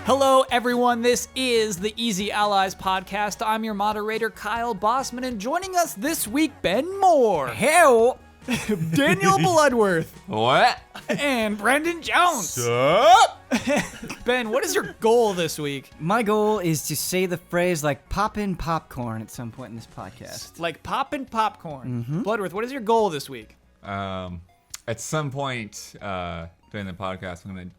Hello, everyone. This is the Easy Allies podcast. I'm your moderator, Kyle Bossman, and joining us this week, Ben Moore. Hell, Daniel Bloodworth. What? And Brendan Jones. Sup? Ben, what is your goal this week? my goal is to say the phrase like poppin' popcorn at some point in this podcast. Like poppin' popcorn. Bloodworth, what is your goal this week? At some point during the podcast, I'm going to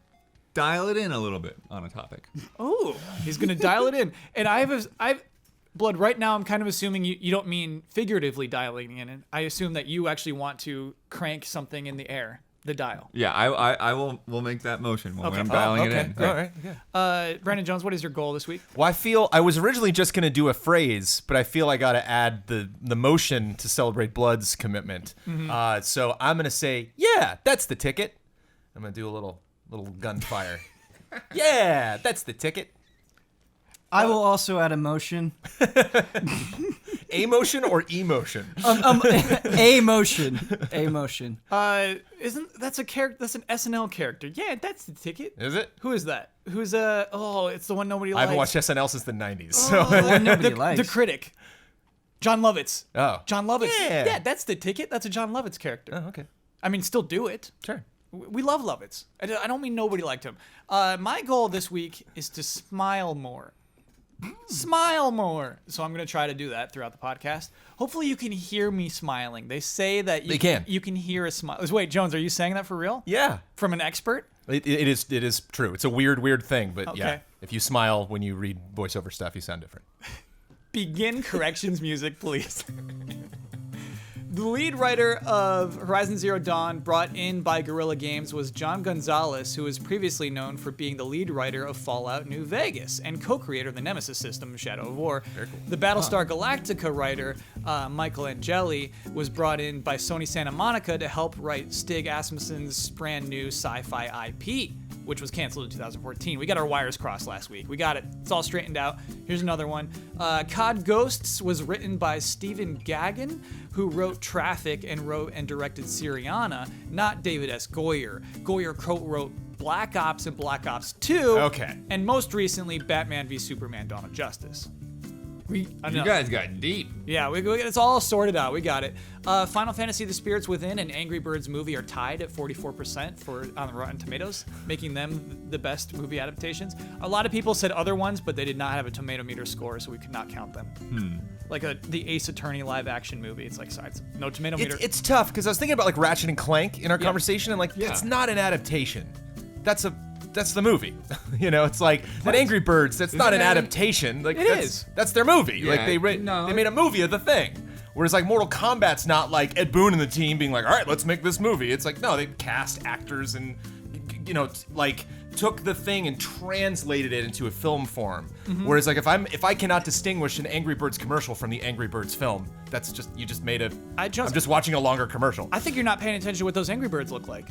dial it in a little bit on a topic. Oh, he's going to dial it in. And I've Blood, right now I'm kind of assuming you don't mean figuratively dialing in. I assume that you actually want to crank something in the air, the dial. Yeah, I will make that motion when I'm dialing it in. All right. Okay. Brandon Jones, what is your goal this week? Well, I was originally just going to do a phrase, but I feel I got to add the motion to celebrate Blood's commitment. So I'm going to say, yeah, that's the ticket. I'm going to do a little gunfire. Yeah, that's the ticket. I will also add a motion. A motion or emotion? A motion. A motion. Isn't that's a character? That's an SNL character. Yeah, that's the ticket. Is it? Who is that? Who's it's the one nobody I likes. haven't watched SNL since the 90s. Oh, So. The one nobody the likes. critic. John Lovitz. Oh. John Lovitz. Yeah. That's the ticket. That's a John Lovitz character. Oh, okay. I mean, still do it. Sure. We love Lovitz. I don't mean nobody liked him. My goal this week is to smile more. Smile more. So I'm going to try to do that throughout the podcast. Hopefully you can hear me smiling. They say that you can hear a smile. Wait, Jones, are you saying that for real? Yeah. From an expert? It is true. It's a weird thing, but Okay. yeah. If you smile when you read voiceover stuff, you sound different. Begin corrections music, please. The lead writer of Horizon Zero Dawn, brought in by Guerrilla Games, was John Gonzalez, who was previously known for being the lead writer of Fallout New Vegas and co-creator of the Nemesis system, Shadow of War. Very cool. The Battlestar Galactica writer, Michael Angeli, was brought in by Sony Santa Monica to help write Stig Asmussen's brand new sci-fi IP, which was canceled in 2014. We got our wires crossed last week. We got it. It's all straightened out. Here's another one. COD Ghosts was written by Stephen Gaghan, who wrote Traffic and wrote and directed Syriana, not David S. Goyer. Goyer co-wrote Black Ops and Black Ops 2. Okay. And most recently, Batman v Superman: Dawn of Justice. You guys got deep. Yeah, it's all sorted out. We got it. Final Fantasy: The Spirits Within and Angry Birds movie are tied at 44% on the Rotten Tomatoes, making them the best movie adaptations. A lot of people said other ones, but they did not have a tomato meter score, so we could not count them. Like the Ace Attorney live action movie. It's like, sorry, it's no tomato meter. It's tough because I was thinking about like Ratchet and Clank in our conversation, and like that's not an adaptation. That's the movie. It's like that Angry Birds. That's not an adaptation. Like that's their movie. Yeah, Like they made a movie of the thing. Whereas like Mortal Kombat's not like Ed Boon and the team being like, all right, let's make this movie. It's like no, they cast actors and like took the thing and translated it into a film form. Whereas like if I cannot distinguish an Angry Birds commercial from the Angry Birds film, that's just you just made I'm just watching a longer commercial. I think you're not paying attention to what those Angry Birds look like.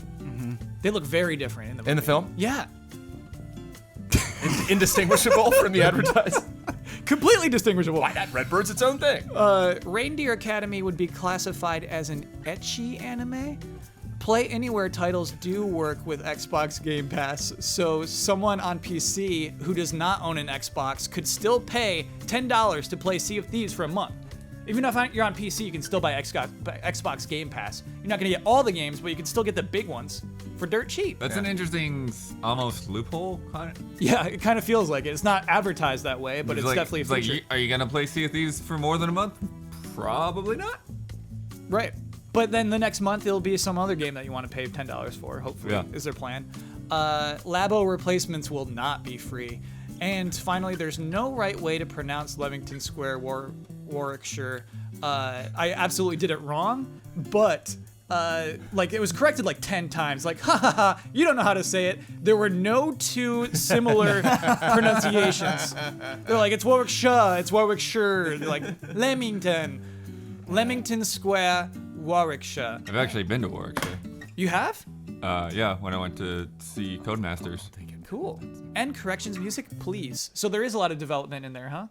They look very different in the movie. In the film? Yeah. Indistinguishable from the advertising. Completely distinguishable. Why not? Redbird's its own thing. Reindeer Academy would be classified as an ecchi anime. Play Anywhere titles do work with Xbox Game Pass, so someone on PC who does not own an Xbox could still pay $10 to play Sea of Thieves for a month. Even if you're on PC, you can still buy Xbox Game Pass. You're not going to get all the games, but you can still get the big ones for dirt cheap. That's an interesting, almost loophole kind of. Yeah, it kind of feels like it. It's not advertised that way, but it's definitely a feature. Are you gonna play Sea of Thieves for more than a month? Probably not. Right. But then the next month it'll be some other game that you want to pay $10 for, hopefully, is their plan. Labo replacements will not be free. And finally, there's no right way to pronounce Leamington Square, Warwickshire. I absolutely did it wrong, but it was corrected like 10 times. Like, ha ha ha, you don't know how to say it. There were no two similar pronunciations. They're like, it's Warwickshire, it's Warwickshire. They're like, Leamington Square, Warwickshire. I've actually been to Warwickshire. You have? Yeah, when I went to see Codemasters. Cool. And corrections music, please. So there is a lot of development in there, huh?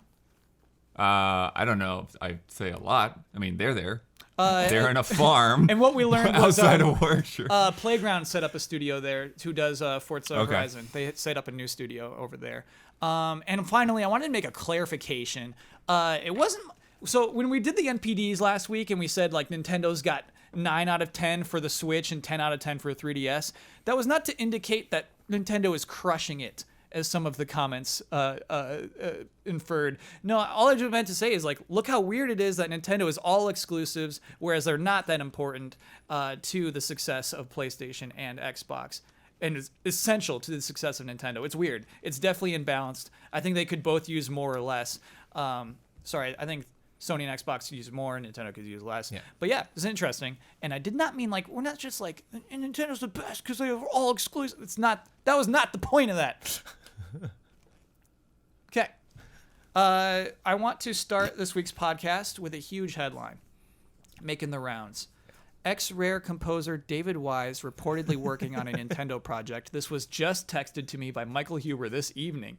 I don't know if I'd say a lot. I mean, they're there. They're in a farm. And what we learned was outside of work. Sure. Playground set up a studio there who does Forza Horizon. They set up a new studio over there. And finally, I wanted to make a clarification. It wasn't so when we did the NPDs last week and we said like Nintendo's got 9 out of 10 for the Switch and 10 out of 10 for 3DS. That was not to indicate that Nintendo is crushing it, as some of the comments inferred. No, all I just meant to say is like, look how weird it is that Nintendo is all exclusives, whereas they're not that important to the success of PlayStation and Xbox. And it's essential to the success of Nintendo. It's weird. It's definitely imbalanced. I think they could both use more or less. I think Sony and Xbox could use more, and Nintendo could use less. Yeah. But yeah, it's interesting. And I did not mean like, we're not just like, Nintendo's the best because they are all exclusive. It's not, that was not the point of that. Okay. I want to start this week's podcast with a huge headline making the rounds. Ex-Rare composer David Wise reportedly working on a Nintendo project. This was just texted to me by Michael Huber this evening.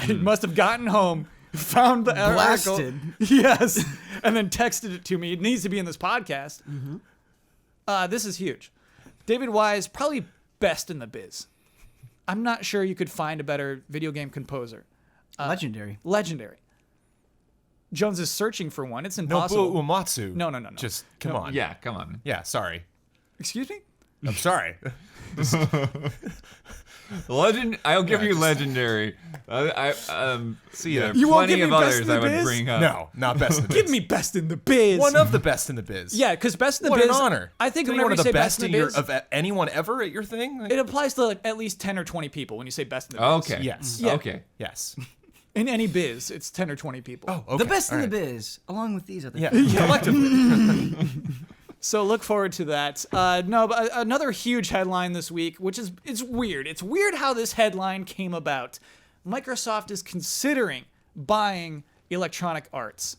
He must have gotten home, found the Blasted. article. Yes. And then texted it to me. It needs to be in this podcast. This is huge. David Wise, probably best in the biz. I'm not sure you could find a better video game composer. Legendary. Jones is searching for one. It's impossible. Nobuo Uematsu. No. Just come on. Yeah, come on. Yeah, sorry. Excuse me? I'm sorry. I'll give you legendary. See ya. You won't plenty give of me best others in the I would biz? bring up. No, not best in the biz. Give me best in the biz. One of the best in the biz. Yeah, because best in the What biz. an honor. I think To be whenever one of you the say best best in the biz, of anyone ever at your thing. Like, it applies to like at least 10 or 20 people when you say best in the biz. Okay. yes. Yeah. Okay. Yes. In any biz, it's 10 or 20 people. Oh, okay. The best in All the right. biz, along with these other. Yeah. Collectively. So look forward to that. But another huge headline this week, which is it's weird. It's weird how this headline came about. Microsoft is considering buying Electronic Arts.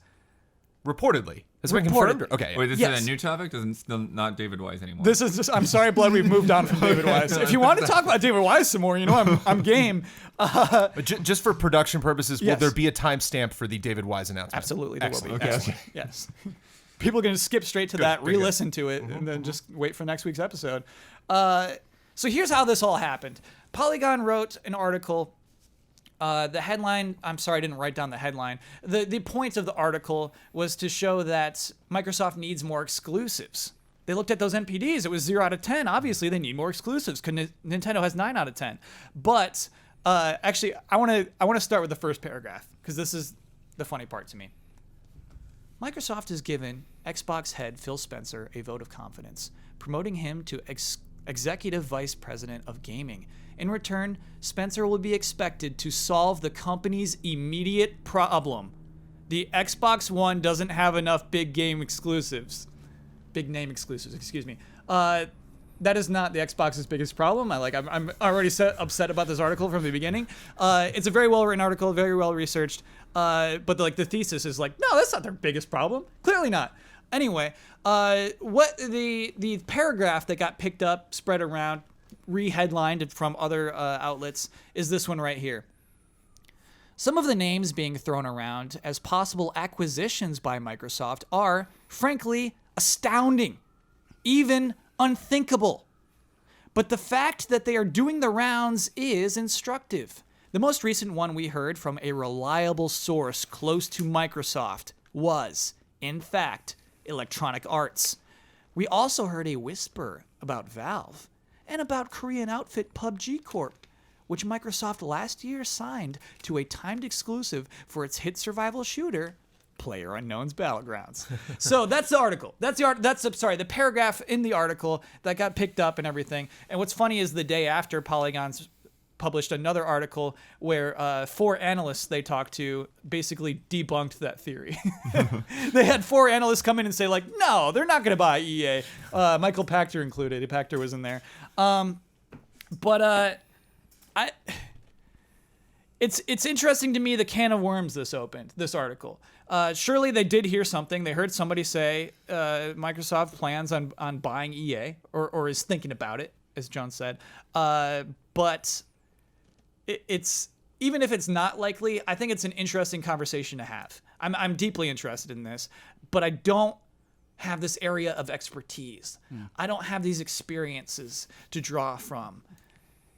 Reportedly. Has it been Reported. confirmed? Okay. Wait, this Yes. is a new topic? Doesn't still not David Wise anymore. This is just, I'm sorry, Blood, we've moved on from David Wise. If you want to talk about David Wise some more, I'm game. But just for production purposes, will Yes. there be a timestamp for the David Wise announcement? Absolutely, there will Excellent. be. Okay. Excellent. Yes. People are going to skip straight to that, good, good. re-listen to it, and then just wait for next week's episode. So here's how this all happened. Paragon wrote an article. The headline, I'm sorry, I didn't write down the headline. The point of the article was to show that Microsoft needs more exclusives. They looked at those NPDs. It was 0 out of 10. Obviously, they need more exclusives because Nintendo has 9 out of 10. But actually, I want to start with the first paragraph because this is the funny part to me. Microsoft has given Xbox head Phil Spencer a vote of confidence, promoting him to Executive Vice President of Gaming. In return, Spencer will be expected to solve the company's immediate problem. The Xbox One doesn't have enough big name exclusives. Excuse me. That is not the Xbox's biggest problem. I'm already upset about this article from the beginning. It's a very well written article, very well researched. But the thesis is like, no, that's not their biggest problem. Clearly not. Anyway, what the paragraph that got picked up, spread around, re-headlined from other outlets is this one right here. Some of the names being thrown around as possible acquisitions by Microsoft are, frankly, astounding, even unthinkable. But the fact that they are doing the rounds is instructive. The most recent one we heard from a reliable source close to Microsoft was, in fact, Electronic Arts. We also heard a whisper about Valve and about Korean outfit PUBG Corp, which Microsoft last year signed to a timed exclusive for its hit survival shooter, PlayerUnknown's Battlegrounds. So that's the article. That's the paragraph in the article that got picked up and everything. And what's funny is the day after, Paragon's published another article where 4 analysts they talked to basically debunked that theory. They had 4 analysts come in and say, like, no, they're not going to buy EA. Michael Pachter included. Pachter was in there. It's interesting to me the can of worms this opened, this article. Surely they did hear something. They heard somebody say Microsoft plans on buying EA or is thinking about it, as John said. But it's even if it's not likely, I think it's an interesting conversation to have. I'm deeply interested in this, but I don't have this area of expertise. I don't have these experiences to draw from.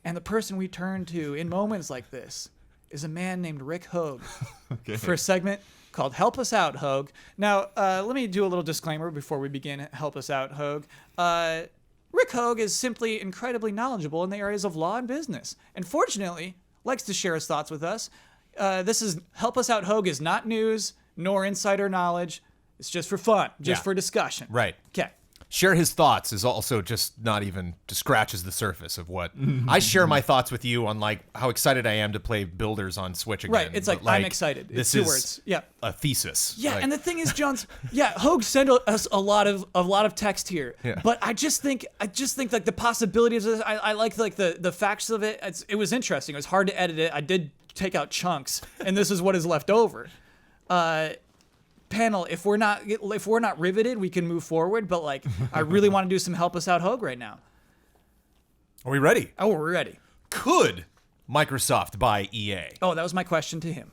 And the person we turn to in moments like this is a man named Rick Hogue for a segment called Help Us Out, Hogue. Now, let me do a little disclaimer before we begin Help Us Out, Hogue. Rick Hogue is simply incredibly knowledgeable in the areas of law and business, and fortunately likes to share his thoughts with us. This is Help Us Out, Hogue is not news nor insider knowledge. It's just for fun, just for discussion. Right. Okay. Share his thoughts is also just not even just scratches the surface of what I share my thoughts with you on, like how excited I am to play Builders on Switch again. Right. It's like I'm excited. This It's 2 is words. Yeah. a thesis. Yeah, Like, and the thing is, Jones, Hogue sent us a lot of text here. Yeah. But I just think like the possibilities of this. I like the facts of it. It was interesting. It was hard to edit it. I did take out chunks, and this is what is left over. Panel, if we're not riveted, we can move forward. But like, I really want to do some Help Us Out, Hogue right now. are we ready? Oh, we're ready. Could Microsoft buy EA? Oh, that was my question to him.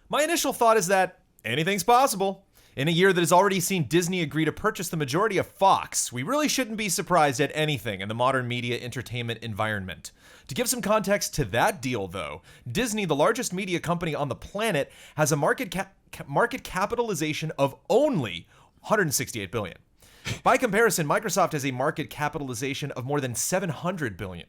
My initial thought is that anything's possible. In a year that has already seen Disney agree to purchase the majority of Fox, we really shouldn't be surprised at anything in the modern media entertainment environment. To give some context to that deal, though, Disney, the largest media company on the planet, has a market capitalization of only $168 billion. By comparison, Microsoft has a market capitalization of more than $700 billion.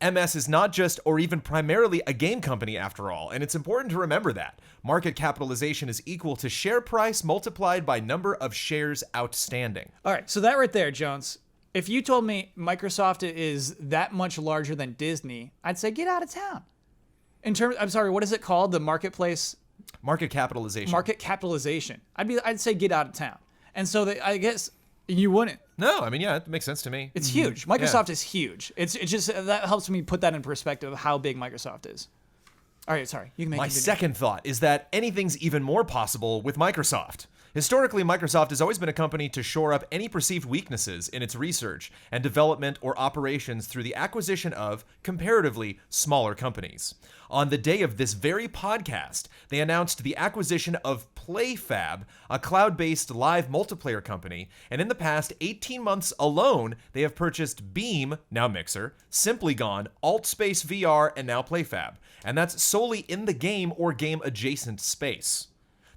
MS is not just or even primarily a game company after all, and it's important to remember that. Market capitalization is equal to share price multiplied by number of shares outstanding. All right, so that right there, Jones. If you told me Microsoft is that much larger than Disney, I'd say get out of town. I'm sorry, what is it called? The marketplace Market capitalization. market capitalization. I'd say get out of town. And so I guess you wouldn't. No, I mean, yeah, it makes sense to me. It's huge. Microsoft is huge. It's just that helps me put that in perspective of how big Microsoft is. All right, sorry. You can make My continue. second thought is that anything's even more possible with Microsoft. Historically, Microsoft has always been a company to shore up any perceived weaknesses in its research and development or operations through the acquisition of, comparatively, smaller companies. On the day of this very podcast, they announced the acquisition of PlayFab, a cloud-based live multiplayer company, and in the past 18 months alone, they have purchased Beam, now Mixer, Simply Gone, AltSpace VR, and now PlayFab. And that's solely in the game or game-adjacent space.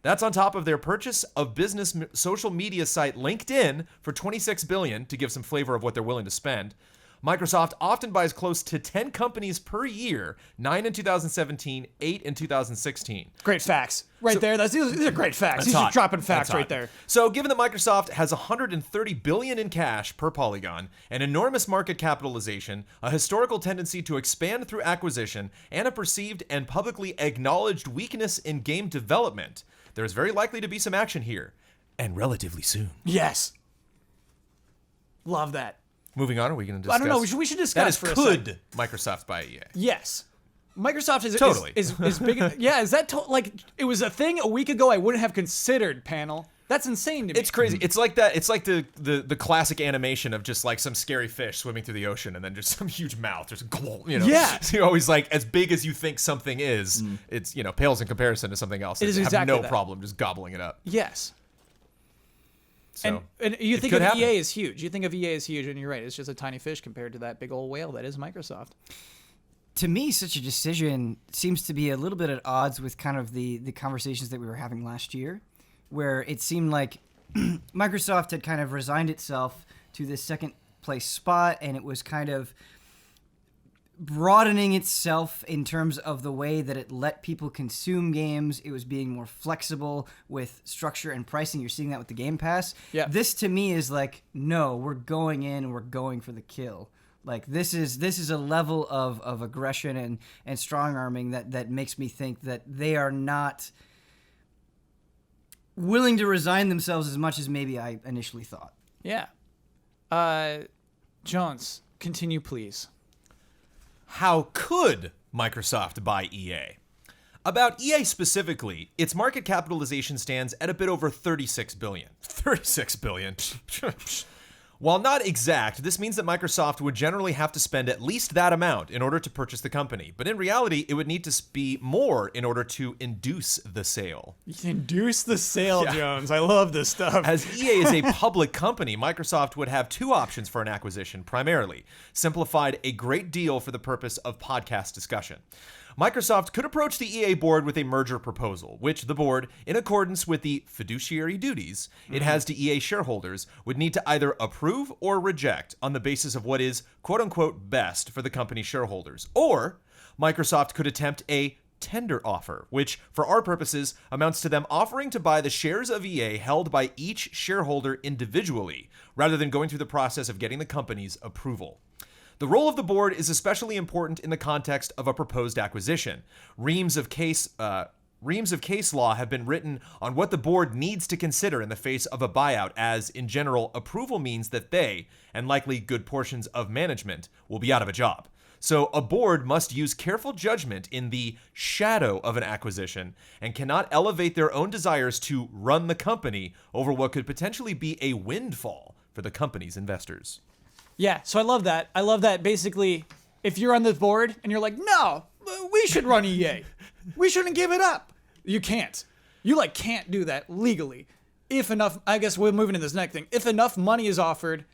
That's on top of their purchase of business social media site LinkedIn for $26 billion, to give some flavor of what they're willing to spend. Microsoft often buys close to 10 companies per year, 9 in 2017, 8 in 2016. Great facts. Right there. These are great facts. These hot. are dropping facts That's right hot. there. So, given that Microsoft has $130 billion in cash per Paragon, an enormous market capitalization, a historical tendency to expand through acquisition, and a perceived and publicly acknowledged weakness in game development, there is very likely to be some action here, and relatively soon. Yes. Love that. Moving on, are we going to discuss? I don't know. We should discuss That is, for a second. could Microsoft buy EA? Yes. Microsoft is Totally. is big. Yeah, is that like it was a thing a week ago I wouldn't have considered, panel. That's insane to me. It's crazy. It's like that. It's like the classic animation of just like some scary fish swimming through the ocean and then just some huge mouth. Just you know. Yeah. So you're always like, as big as you think something is, it's pales in comparison to something else. It is Have exactly no that. problem just gobbling it up. Yes. So And you it think could of happen. EA as huge. You think of EA as huge, and you're right. It's just a tiny fish compared to that big old whale that is Microsoft. To me, such a decision seems to be a little bit at odds with kind of the conversations that we were having last year, where it seemed like Microsoft had kind of resigned itself to this second place spot, and it was kind of broadening itself in terms of the way that it let people consume games. It was being more flexible with structure and pricing. You're seeing that with the Game Pass. Yeah. This to me is like, no, we're going in and we're going for the kill. Like this is a level of aggression and strong arming that makes me think that they are not willing to resign themselves as much as maybe I initially thought. Yeah. Jones, continue, please. How could Microsoft buy EA? About EA specifically, its market capitalization stands at a bit over $36 billion. $36 billion. While not exact, this means that Microsoft would generally have to spend at least that amount in order to purchase the company. But in reality, it would need to be more in order to induce the sale. Induce the sale, Jones. I love this stuff. As EA is a public company, Microsoft would have two options for an acquisition, primarily. Simplified, a great deal for the purpose of podcast discussion. Microsoft could approach the EA board with a merger proposal, which the board, in accordance with the fiduciary duties it has to EA shareholders, would need to either approve or reject on the basis of what is quote-unquote best for the company shareholders. Or Microsoft could attempt a tender offer, which, for our purposes, amounts to them offering to buy the shares of EA held by each shareholder individually, rather than going through the process of getting the company's approval. The role of the board is especially important in the context of a proposed acquisition. Reams of case law have been written on what the board needs to consider in the face of a buyout, as, in general, approval means that they, and likely good portions of management, will be out of a job. So a board must use careful judgment in the shadow of an acquisition and cannot elevate their own desires to run the company over what could potentially be a windfall for the company's investors. Yeah, so I love that. I love that basically if you're on the board and you're like, no, we should run EA. We shouldn't give it up. You can't. You can't do that legally. If enough, I guess we're moving to this next thing. If enough money is offered,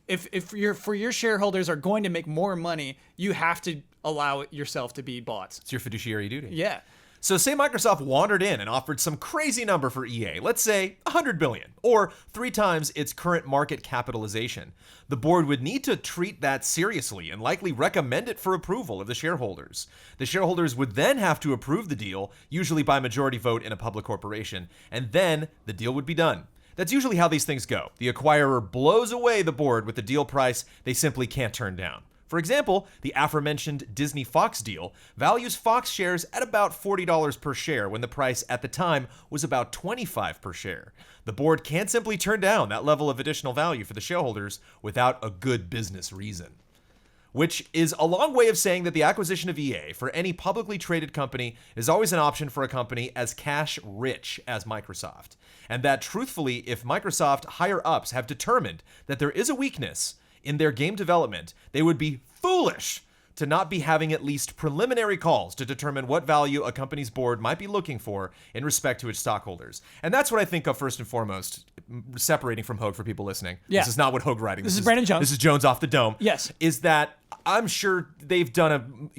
if your shareholders are going to make more money, you have to allow yourself to be bought. It's your fiduciary duty. Yeah. So say Microsoft wandered in and offered some crazy number for EA, let's say $100 billion, or 3 times its current market capitalization. The board would need to treat that seriously and likely recommend it for approval of the shareholders. The shareholders would then have to approve the deal, usually by majority vote in a public corporation, and then the deal would be done. That's usually how these things go. The acquirer blows away the board with the deal price they simply can't turn down. For example, the aforementioned Disney-Fox deal values Fox shares at about $40 per share when the price at the time was about $25 per share. The board can't simply turn down that level of additional value for the shareholders without a good business reason. Which is a long way of saying that the acquisition of EA for any publicly traded company is always an option for a company as cash-rich as Microsoft. And that, truthfully, if Microsoft higher-ups have determined that there is a weakness in their game development, they would be foolish to not be having at least preliminary calls to determine what value a company's board might be looking for in respect to its stockholders. And that's what I think of first and foremost, separating from Hogue for people listening. Yeah. This is not what Hogue writing. This is Brandon Jones. This is Jones off the dome. Yes. Is that I'm sure they've done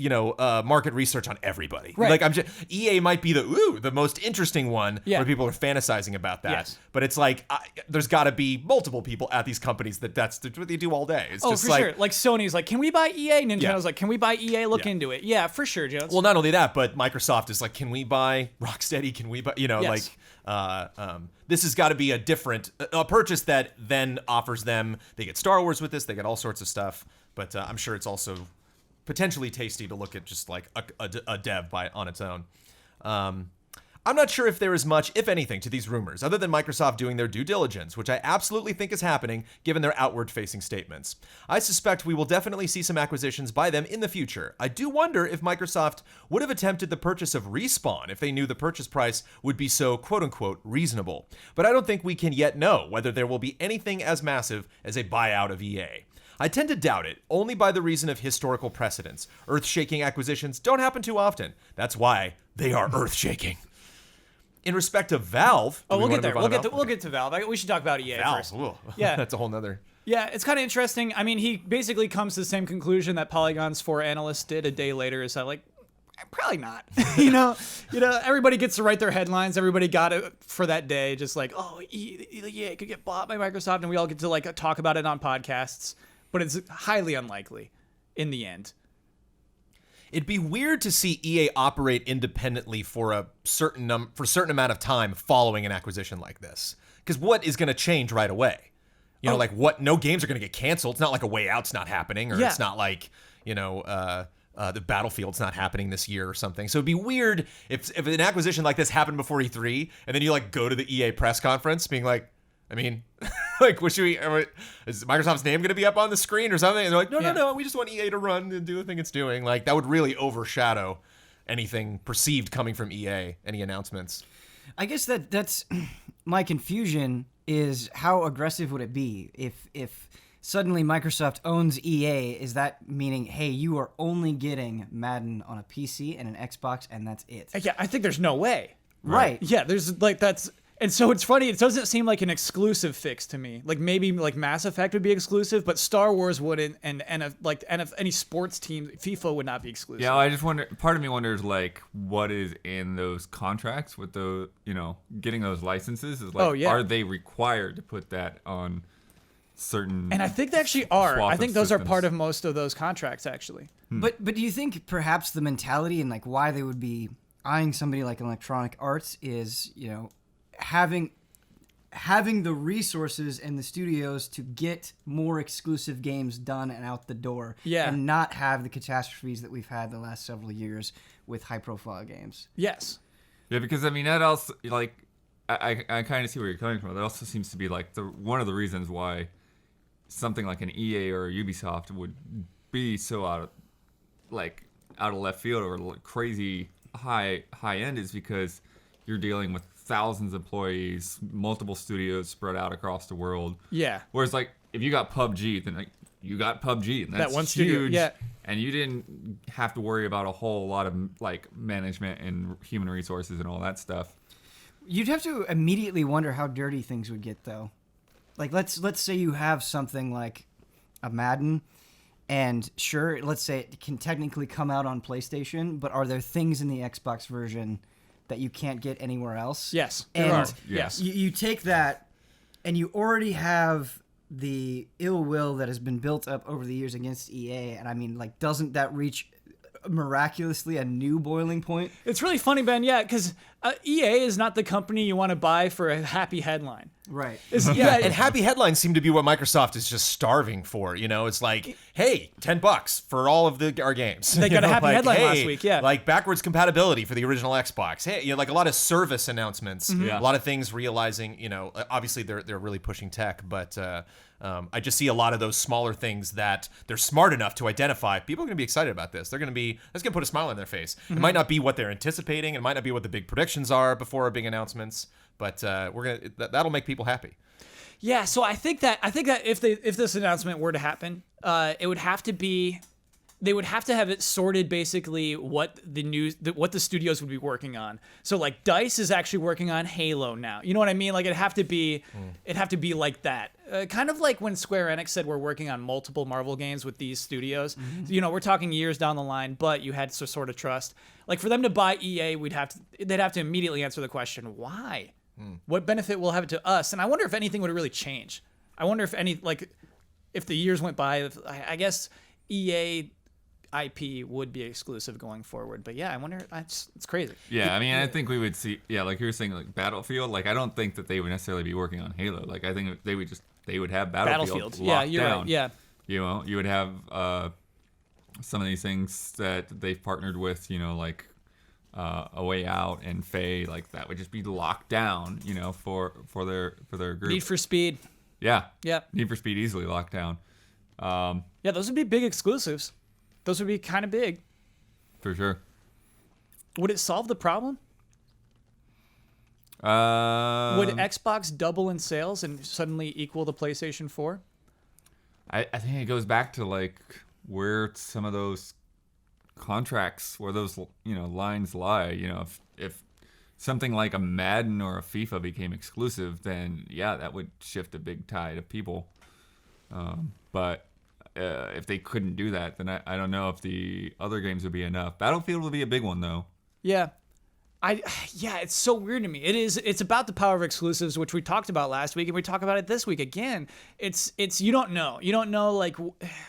market research on everybody. Right. EA might be the most interesting one Yeah. where people are fantasizing about that. Yes. But it's there's got to be multiple people at these companies that's what they do all day. It's just for sure. Like Sony's like, can we buy EA? Nintendo's like, can we buy EA? Look Yeah. into it. Yeah, for sure, Jones. Well, not only that, but Microsoft is like, can we buy Rocksteady? Can we buy, Yes. this has got to be a different purchase that then offers them, they get Star Wars with this, they get all sorts of stuff. But I'm sure it's also potentially tasty to look at just like a dev on its own. I'm not sure if there is much, if anything, to these rumors, other than Microsoft doing their due diligence, which I absolutely think is happening given their outward-facing statements. I suspect we will definitely see some acquisitions by them in the future. I do wonder if Microsoft would have attempted the purchase of Respawn if they knew the purchase price would be so quote-unquote reasonable. But I don't think we can yet know whether there will be anything as massive as a buyout of EA. I tend to doubt it, only by the reason of historical precedents. Earth-shaking acquisitions don't happen too often. That's why they are earth-shaking. In respect of Valve, we'll get there. We'll get to Valve. We should talk about EA Valve. first. Ooh. Yeah. That's a whole nother. Yeah, it's kind of interesting. I mean, he basically comes to the same conclusion that Polygon's 4 analysts did a day later. Is that probably not. Everybody gets to write their headlines. Everybody got it for that day. Just like, EA could get bought by Microsoft, and we all get to talk about it on podcasts. But it's highly unlikely in the end. It'd be weird to see EA operate independently for a certain amount of time following an acquisition like this. Because what is going to change right away? No games are going to get canceled. It's not like A Way Out's not happening, or it's not like, the Battlefield's not happening this year or something. So it'd be weird if an acquisition like this happened before E3, and then you go to the EA press conference being like, is Microsoft's name going to be up on the screen or something? And they're like, no, we just want EA to run and do the thing it's doing. That would really overshadow anything perceived coming from EA, any announcements. I guess that's my confusion is how aggressive would it be if suddenly Microsoft owns EA? Is that meaning, hey, you are only getting Madden on a PC and an Xbox and that's it? Yeah, I think there's no way. Right. Yeah, there's like that's. And so it's funny, it doesn't seem like an exclusive fix to me. Like maybe like Mass Effect would be exclusive, but Star Wars wouldn't, and if any sports team, FIFA would not be exclusive. Yeah, I just wonder. Part of me wonders like what is in those contracts with the getting those licenses is like. Oh, yeah. Are they required to put that on certain? And I think they actually are. swath I of think those are systems? part of most of those contracts actually. But do you think perhaps the mentality and like why they would be eyeing somebody like Electronic Arts is having the resources and the studios to get more exclusive games done and out the door, and not have the catastrophes that we've had the last several years with high-profile games. Yes. Yeah, because I mean that also like I kind of see where you're coming from. That also seems to be like one of the reasons why something like an EA or a Ubisoft would be so out of left field or like crazy high end is because you're dealing with thousands of employees, multiple studios spread out across the world. Yeah. Whereas like if you got PUBG, then like you got PUBG, and that's That one huge. studio, yeah. And you didn't have to worry about a whole lot of like management and human resources and all that stuff. You'd have to immediately wonder how dirty things would get, though. Like let's say you have something like a Madden, and sure, let's say it can technically come out on PlayStation, but are there things in the Xbox version that you can't get anywhere else? Yes. And There are. Yes. you take that, and you already have the ill will that has been built up over the years against EA, and I mean, like, doesn't that reach miraculously a new boiling point? It's really funny, Ben. Yeah, because EA is not the company you want to buy for a happy headline. Right. Yeah, And happy headlines seem to be what Microsoft is just starving for. It's like, hey, $10 for all of our games. They got a happy headline last hey, week, yeah. Like backwards compatibility for the original Xbox. Hey, like a lot of service announcements. Yeah. A lot of things realizing, obviously they're really pushing tech, but I just see a lot of those smaller things that they're smart enough to identify. People are going to be excited about this. That's going to put a smile on their face. It might not be what they're anticipating. It might not be what the big predictions are before our big announcements, but that'll make people happy. Yeah, so I think that if this announcement were to happen, it would have to be, they would have to have it sorted basically what the studios would be working on. So like DICE is actually working on Halo now. You know what I mean? Like it'd have to be like that. Kind of like when Square Enix said we're working on multiple Marvel games with these studios. We're talking years down the line, but you had to sort of trust. Like for them to buy EA, they'd have to immediately answer the question, why? What benefit will have it to us? And I wonder if anything would really change. I wonder if if the years went by, I guess EA IP would be exclusive going forward. But yeah, I wonder, it's crazy. Yeah, I mean, I think we would see, like you were saying, like Battlefield. Like I don't think that they would necessarily be working on Halo. Like I think they would have Battlefield Yeah, locked you're down. right. Yeah. You would have some of these things that they've partnered with, like A Way Out and Faye, like that would just be locked down, for their group. Need for Speed. Yeah. Yeah. Need for Speed easily locked down. Yeah, those would be big exclusives. Those would be kind of big. For sure. Would it solve the problem? Would Xbox double in sales and suddenly equal the PlayStation 4? I think it goes back to like where some of those contracts, where those lines lie. If something like a Madden or a FIFA became exclusive, then yeah, that would shift a big tide of people. But if they couldn't do that, then I don't know if the other games would be enough. Battlefield would be a big one though. Yeah. It's so weird to me. It's about the power of exclusives, which we talked about last week, and we talk about it this week again. It's you don't know like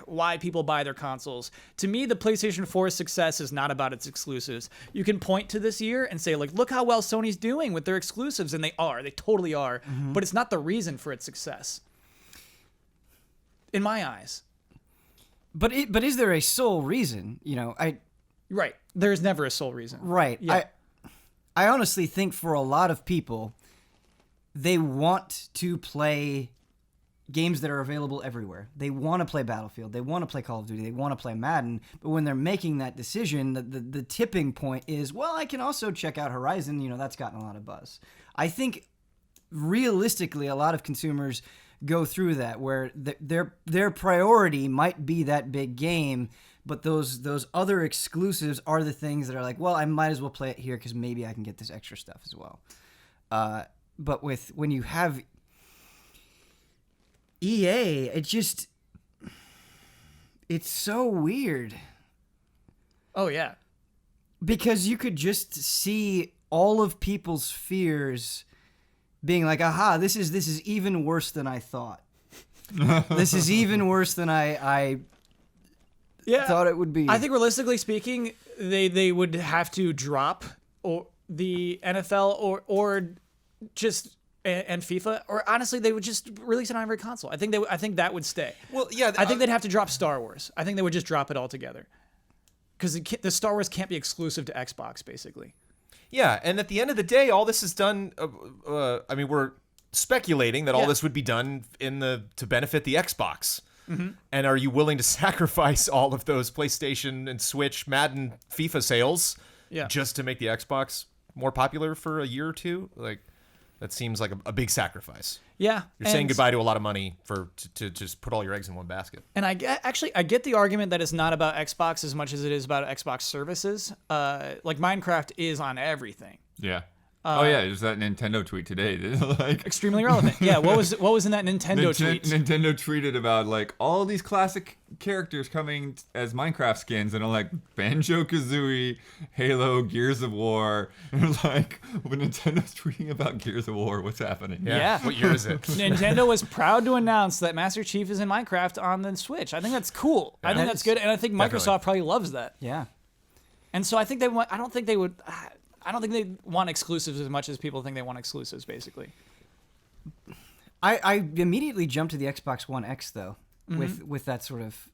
why people buy their consoles. To me, the PlayStation 4's success is not about its exclusives. You can point to this year and say like, look how well Sony's doing with their exclusives, and they totally are. Mm-hmm. But it's not the reason for its success, in my eyes. But is there a sole reason? Right. There's never a sole reason. Right. Yeah. I honestly think for a lot of people, they want to play, games that are available everywhere. They want to play Battlefield. They want to play Call of Duty. They want to play Madden. But when they're making that decision, the tipping point is, well, I can also check out Horizon. That's gotten a lot of buzz. I think realistically, a lot of consumers go through that where their priority might be that big game, but those other exclusives are the things that are like, well, I might as well play it here because maybe I can get this extra stuff as well. But when you have EA, it's so weird. Oh yeah. Because you could just see all of people's fears being like, aha, this is even worse than I thought. This is even worse than I thought it would be. I think realistically speaking, they would have to drop or the NFL or just and FIFA, or honestly, they would just release it on every console. I think that would stay. Well, yeah. I think they'd have to drop Star Wars. I think they would just drop it altogether. Because the Star Wars can't be exclusive to Xbox, basically. Yeah, and at the end of the day, all this is done. I mean, we're speculating that all this would be done to benefit the Xbox. Mm-hmm. And are you willing to sacrifice all of those PlayStation and Switch, Madden, FIFA sales just to make the Xbox more popular for a year or two? Like, that seems like a big sacrifice. Yeah, you're saying goodbye to a lot of money to just put all your eggs in one basket. And I get the argument that it's not about Xbox as much as it is about Xbox services. Like Minecraft is on everything. Yeah. There's that Nintendo tweet today. Like extremely relevant. Yeah, what was in that Nintendo tweet? Nintendo tweeted about like all these classic characters coming as Minecraft skins, and I'm like Banjo-Kazooie, Halo, Gears of War. And it was like, when Nintendo's tweeting about Gears of War, what's happening? Yeah. What year is it? Nintendo was proud to announce that Master Chief is in Minecraft on the Switch. I think that's cool. I think that's good, and I think Microsoft probably loves that. Yeah. And so I think they want. I don't think they want exclusives as much as people think they want exclusives, basically. I immediately jumped to the Xbox One X, though, with that sort of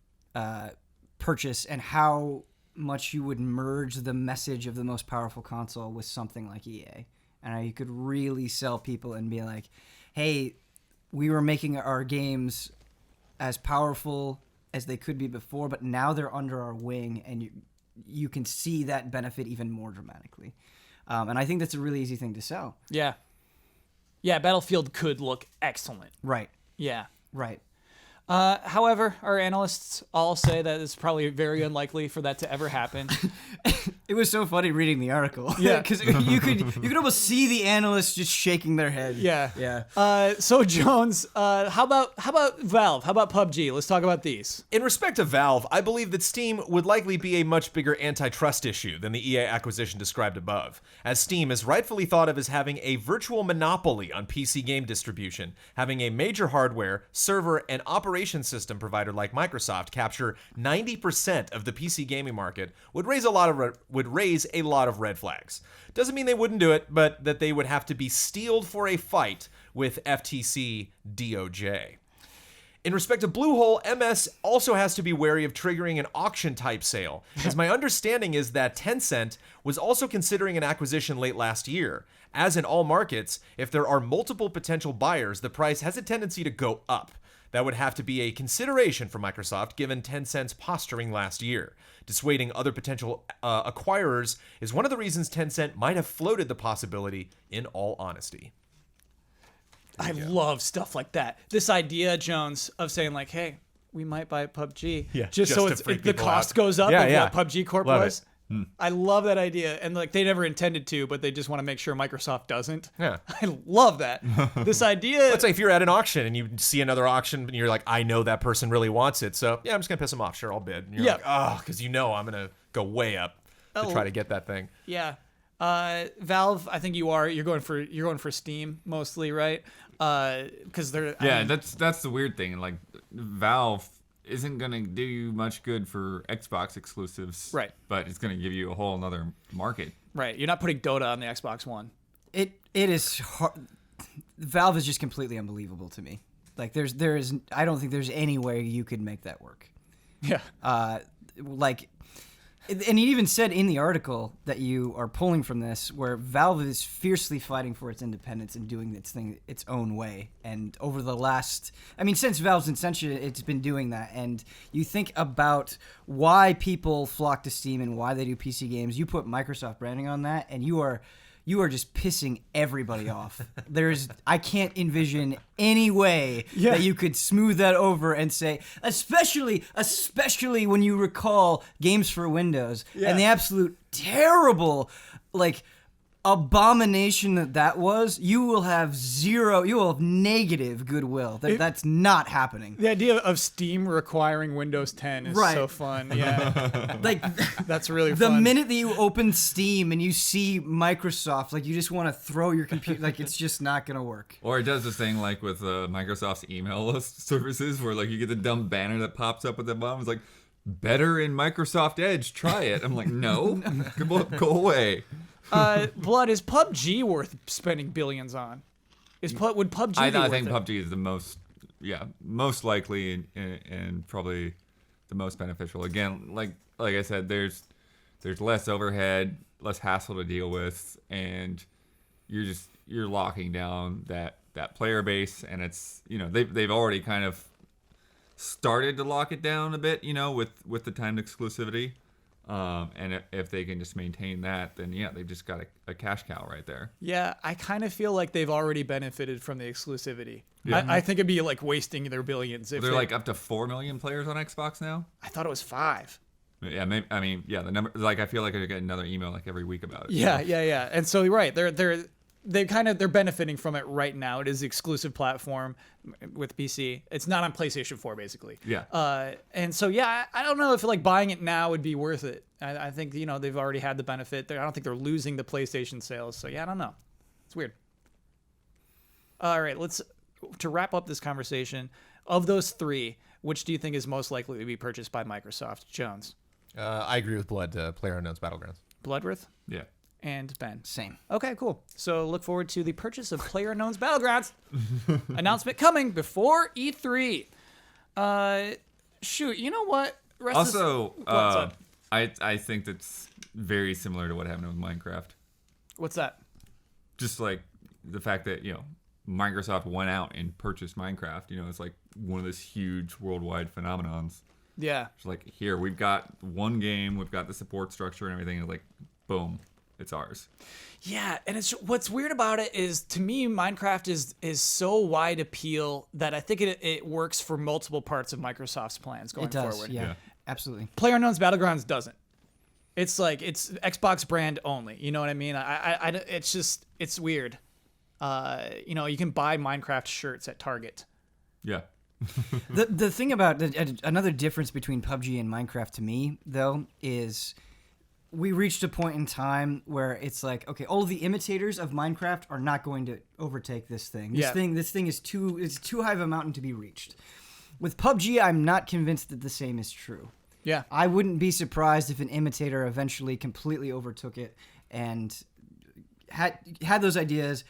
purchase and how much you would merge the message of the most powerful console with something like EA. And how you could really sell people and be like, hey, we were making our games as powerful as they could be before, but now they're under our wing, and you can see that benefit even more dramatically. And I think that's a really easy thing to sell. Yeah. Yeah, Battlefield could look excellent. Right. Yeah. Right. However, our analysts all say that it's probably very unlikely for that to ever happen. It was so funny reading the article. Yeah. Because you could almost see the analysts just shaking their head. Yeah. Yeah. So Jones, how about Valve? How about PUBG? Let's talk about these. In respect to Valve, I believe that Steam would likely be a much bigger antitrust issue than the EA acquisition described above, as Steam is rightfully thought of as having a virtual monopoly on PC game distribution. Having a major hardware, server, and operating system provider like Microsoft capture 90% of the PC gaming market would raise a lot of red flags. Doesn't mean they wouldn't do it, but that they would have to be steeled for a fight with FTC DOJ. In respect to Bluehole, MS also has to be wary of triggering an auction-type sale, as my understanding is that Tencent was also considering an acquisition late last year. As in all markets, if there are multiple potential buyers, the price has a tendency to go up. That would have to be a consideration for Microsoft given Tencent's posturing last year. Dissuading other potential acquirers is one of the reasons Tencent might have floated the possibility, in all honesty. I love stuff like that. This idea, Jones, of saying like, hey, we might buy PUBG just so the cost goes up of what PUBG Corp was. I love that idea, and like they never intended to, but they just want to make sure Microsoft doesn't. Yeah, I love that. This idea. Let's say if you're at an auction and you see another auction, and you're like, I know that person really wants it, so yeah, I'm just gonna piss them off. Sure, I'll bid. And you're like, oh, because I'm gonna go way up to try to get that thing. Yeah, Valve. I think you're going for Steam mostly, right? Because they're that's the weird thing. Like Valve isn't going to do you much good for Xbox exclusives. Right. But it's going to give you a whole another market. Right. You're not putting Dota on the Xbox One. It is hard. Valve is just completely unbelievable to me. Like there is I don't think there's any way you could make that work. Yeah. Like And he even said in the article that you are pulling from this, where Valve is fiercely fighting for its independence and doing its thing its own way. And over the last, since Valve's inception, it's been doing that. And you think about why people flock to Steam and why they do PC games. You put Microsoft branding on that, and you are just pissing everybody off. I can't envision any way that you could smooth that over and say, especially when you recall Games for Windows and the absolute terrible, abomination that was, you will have negative goodwill. That's not happening. The idea of Steam requiring Windows 10 is so fun. Yeah. That's really fun. The minute that you open Steam and you see Microsoft, you just want to throw your computer, it's just not going to work. Or it does this thing with Microsoft's email list services where you get the dumb banner that pops up at the bottom. It's like, better in Microsoft Edge, try it. I'm like, no. Go away. Blood, is PUBG worth spending billions on? Would PUBG be worth I think it? PUBG is the most likely and probably the most beneficial. Again, like I said, there's less overhead, less hassle to deal with, and you're locking down that player base, and it's they've already kind of started to lock it down a bit, with the timed exclusivity. And if they can just maintain that, then they've just got a cash cow right there. Yeah, I kind of feel like they've already benefited from the exclusivity. Yeah. I think it'd be wasting their billions. If they're up to 4 million players on Xbox now. I thought it was 5. Yeah, maybe, the number. I feel like I get another email every week about it. Yeah. And so right, they're benefiting from it right now. It is the exclusive platform with PC. It's not on PlayStation 4, basically. Yeah. And so I don't know if buying it now would be worth it. I think they've already had the benefit. I don't think they're losing the PlayStation sales. So I don't know. It's weird. All right, to wrap up this conversation. Of those 3, which do you think is most likely to be purchased by Microsoft? Jones. I agree with Blood. PlayerUnknown's Battlegrounds. Bloodworth. Yeah. And Ben. Same. Okay, cool. So look forward to the purchase of PlayerUnknown's Battlegrounds. Announcement coming before E3. Shoot, you know what? Also, I think that's very similar to what happened with Minecraft. What's that? Just the fact that, Microsoft went out and purchased Minecraft. It's one of those huge worldwide phenomenons. Yeah. It's here, we've got one game, we've got the support structure and everything. It's boom. It's ours. Yeah, and what's weird about it is, to me, Minecraft is so wide appeal that I think it works for multiple parts of Microsoft's plans going forward. Yeah, absolutely. PlayerUnknown's Battlegrounds doesn't. It's it's Xbox brand only. You know what I mean? It's weird. You can buy Minecraft shirts at Target. Yeah. The thing about another difference between PUBG and Minecraft to me, though, is we reached a point in time where it's okay, all the imitators of Minecraft are not going to overtake this thing. This thing is too high of a mountain to be reached. With PUBG, I'm not convinced that the same is true. Yeah. I wouldn't be surprised if an imitator eventually completely overtook it and had those ideas,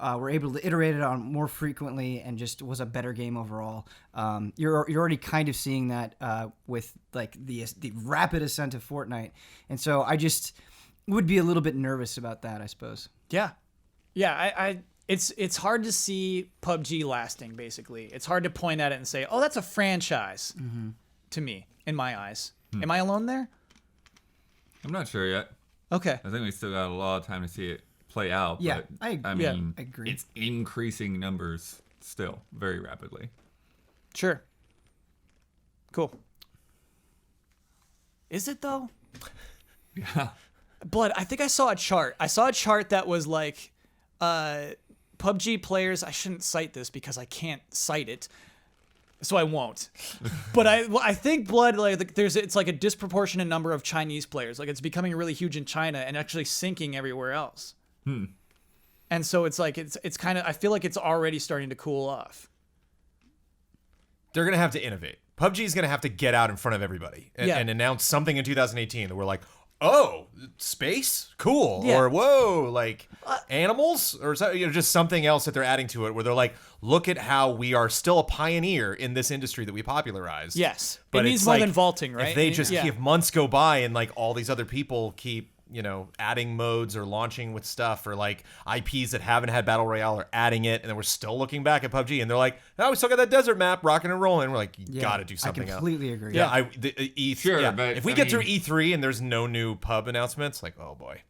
were able to iterate it on more frequently, and just was a better game overall. You're already kind of seeing that with the rapid ascent of Fortnite, and so I just would be a little bit nervous about that, I suppose. Yeah. It's hard to see PUBG lasting. Basically, it's hard to point at it and say, "Oh, that's a franchise." Mm-hmm. To me, in my eyes, am I alone there? I'm not sure yet. Okay. I think we still got a lot of time to see it play out. Yeah, but, I agree. It's increasing numbers still very rapidly. Sure. Cool. Is it though? Yeah. Blood, I think I saw a chart. I saw a chart that was PUBG players. I shouldn't cite this because I can't cite it, so I won't. But I think Blood, it's a disproportionate number of Chinese players. It's becoming really huge in China and actually sinking everywhere else. And so it's kind of, I feel like it's already starting to cool off. They're going to have to innovate. PUBG is going to have to get out in front of everybody and announce something in 2018 that we're oh, space, cool, Yeah. or whoa, like animals, or just something else that they're adding to it, where they're like, look at how we are still a pioneer in this industry that we popularized. Yes. But It needs it's more like, than vaulting, right? If they just Yeah. keep months go by and like all these other people keep adding modes or launching with stuff, or like IPs that haven't had Battle Royale are adding it, and then we're still looking back at PUBG and they're like, oh, we still got that desert map rocking and rolling. We're like, you gotta do something else. I completely agree. Yeah, Sure, but if we I get through mean- E3 and there's no new pub announcements, like, oh boy.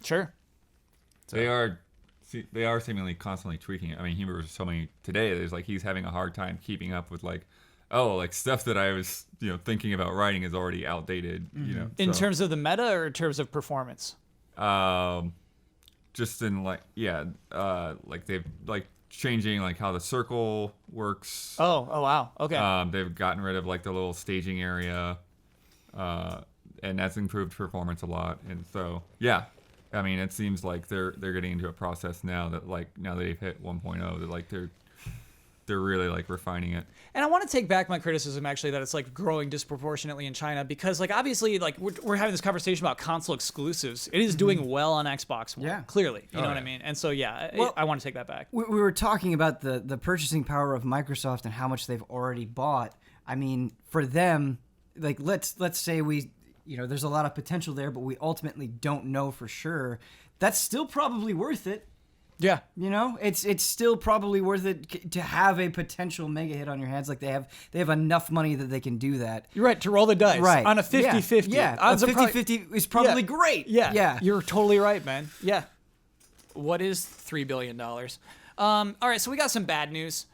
Sure. They are seemingly constantly tweaking it. I mean, he was telling me today there's like he's having a hard time keeping up with like stuff that I was thinking about writing is already outdated. In so, terms of the meta or in terms of performance? just in like they've like changing like how the circle works. Oh wow. Okay. They've gotten rid of like the little staging area, and that's improved performance a lot. And so yeah, I mean, it seems like they're getting into a process now that like now that they've hit 1.0, that like they're really like refining it. And I want to take back my criticism actually that it's like growing disproportionately in China, because like obviously like we're having this conversation about console exclusives. It is doing well on Xbox One, Yeah. clearly. You know what yeah. I mean? And so yeah, Well- I want to take that back. We were talking about the purchasing power of Microsoft and how much they've already bought. I mean, for them, like let's say we, there's a lot of potential there, but we ultimately don't know for sure. That's still probably worth it. Yeah. It's still probably worth it to have a potential mega hit on your hands. Like they have enough money that they can do that. You're right, to roll the dice. Right. On a 50-50. Yeah, a Odds are probably- 50-50 is probably Yeah. great. Yeah. Yeah. You're totally right, man. Yeah. What is $3 billion? All right, so we got some bad news.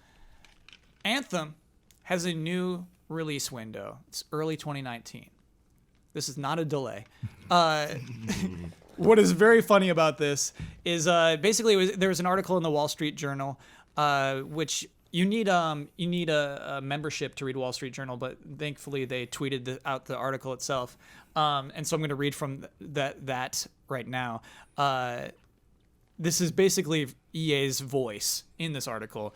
Anthem has a new release window. It's early 2019. This is not a delay. What is very funny about this is basically there was an article in the Wall Street Journal, which you need a membership to read Wall Street Journal, but thankfully they tweeted out the article itself, and so I'm going to read from that right now. This is basically EA's voice in this article.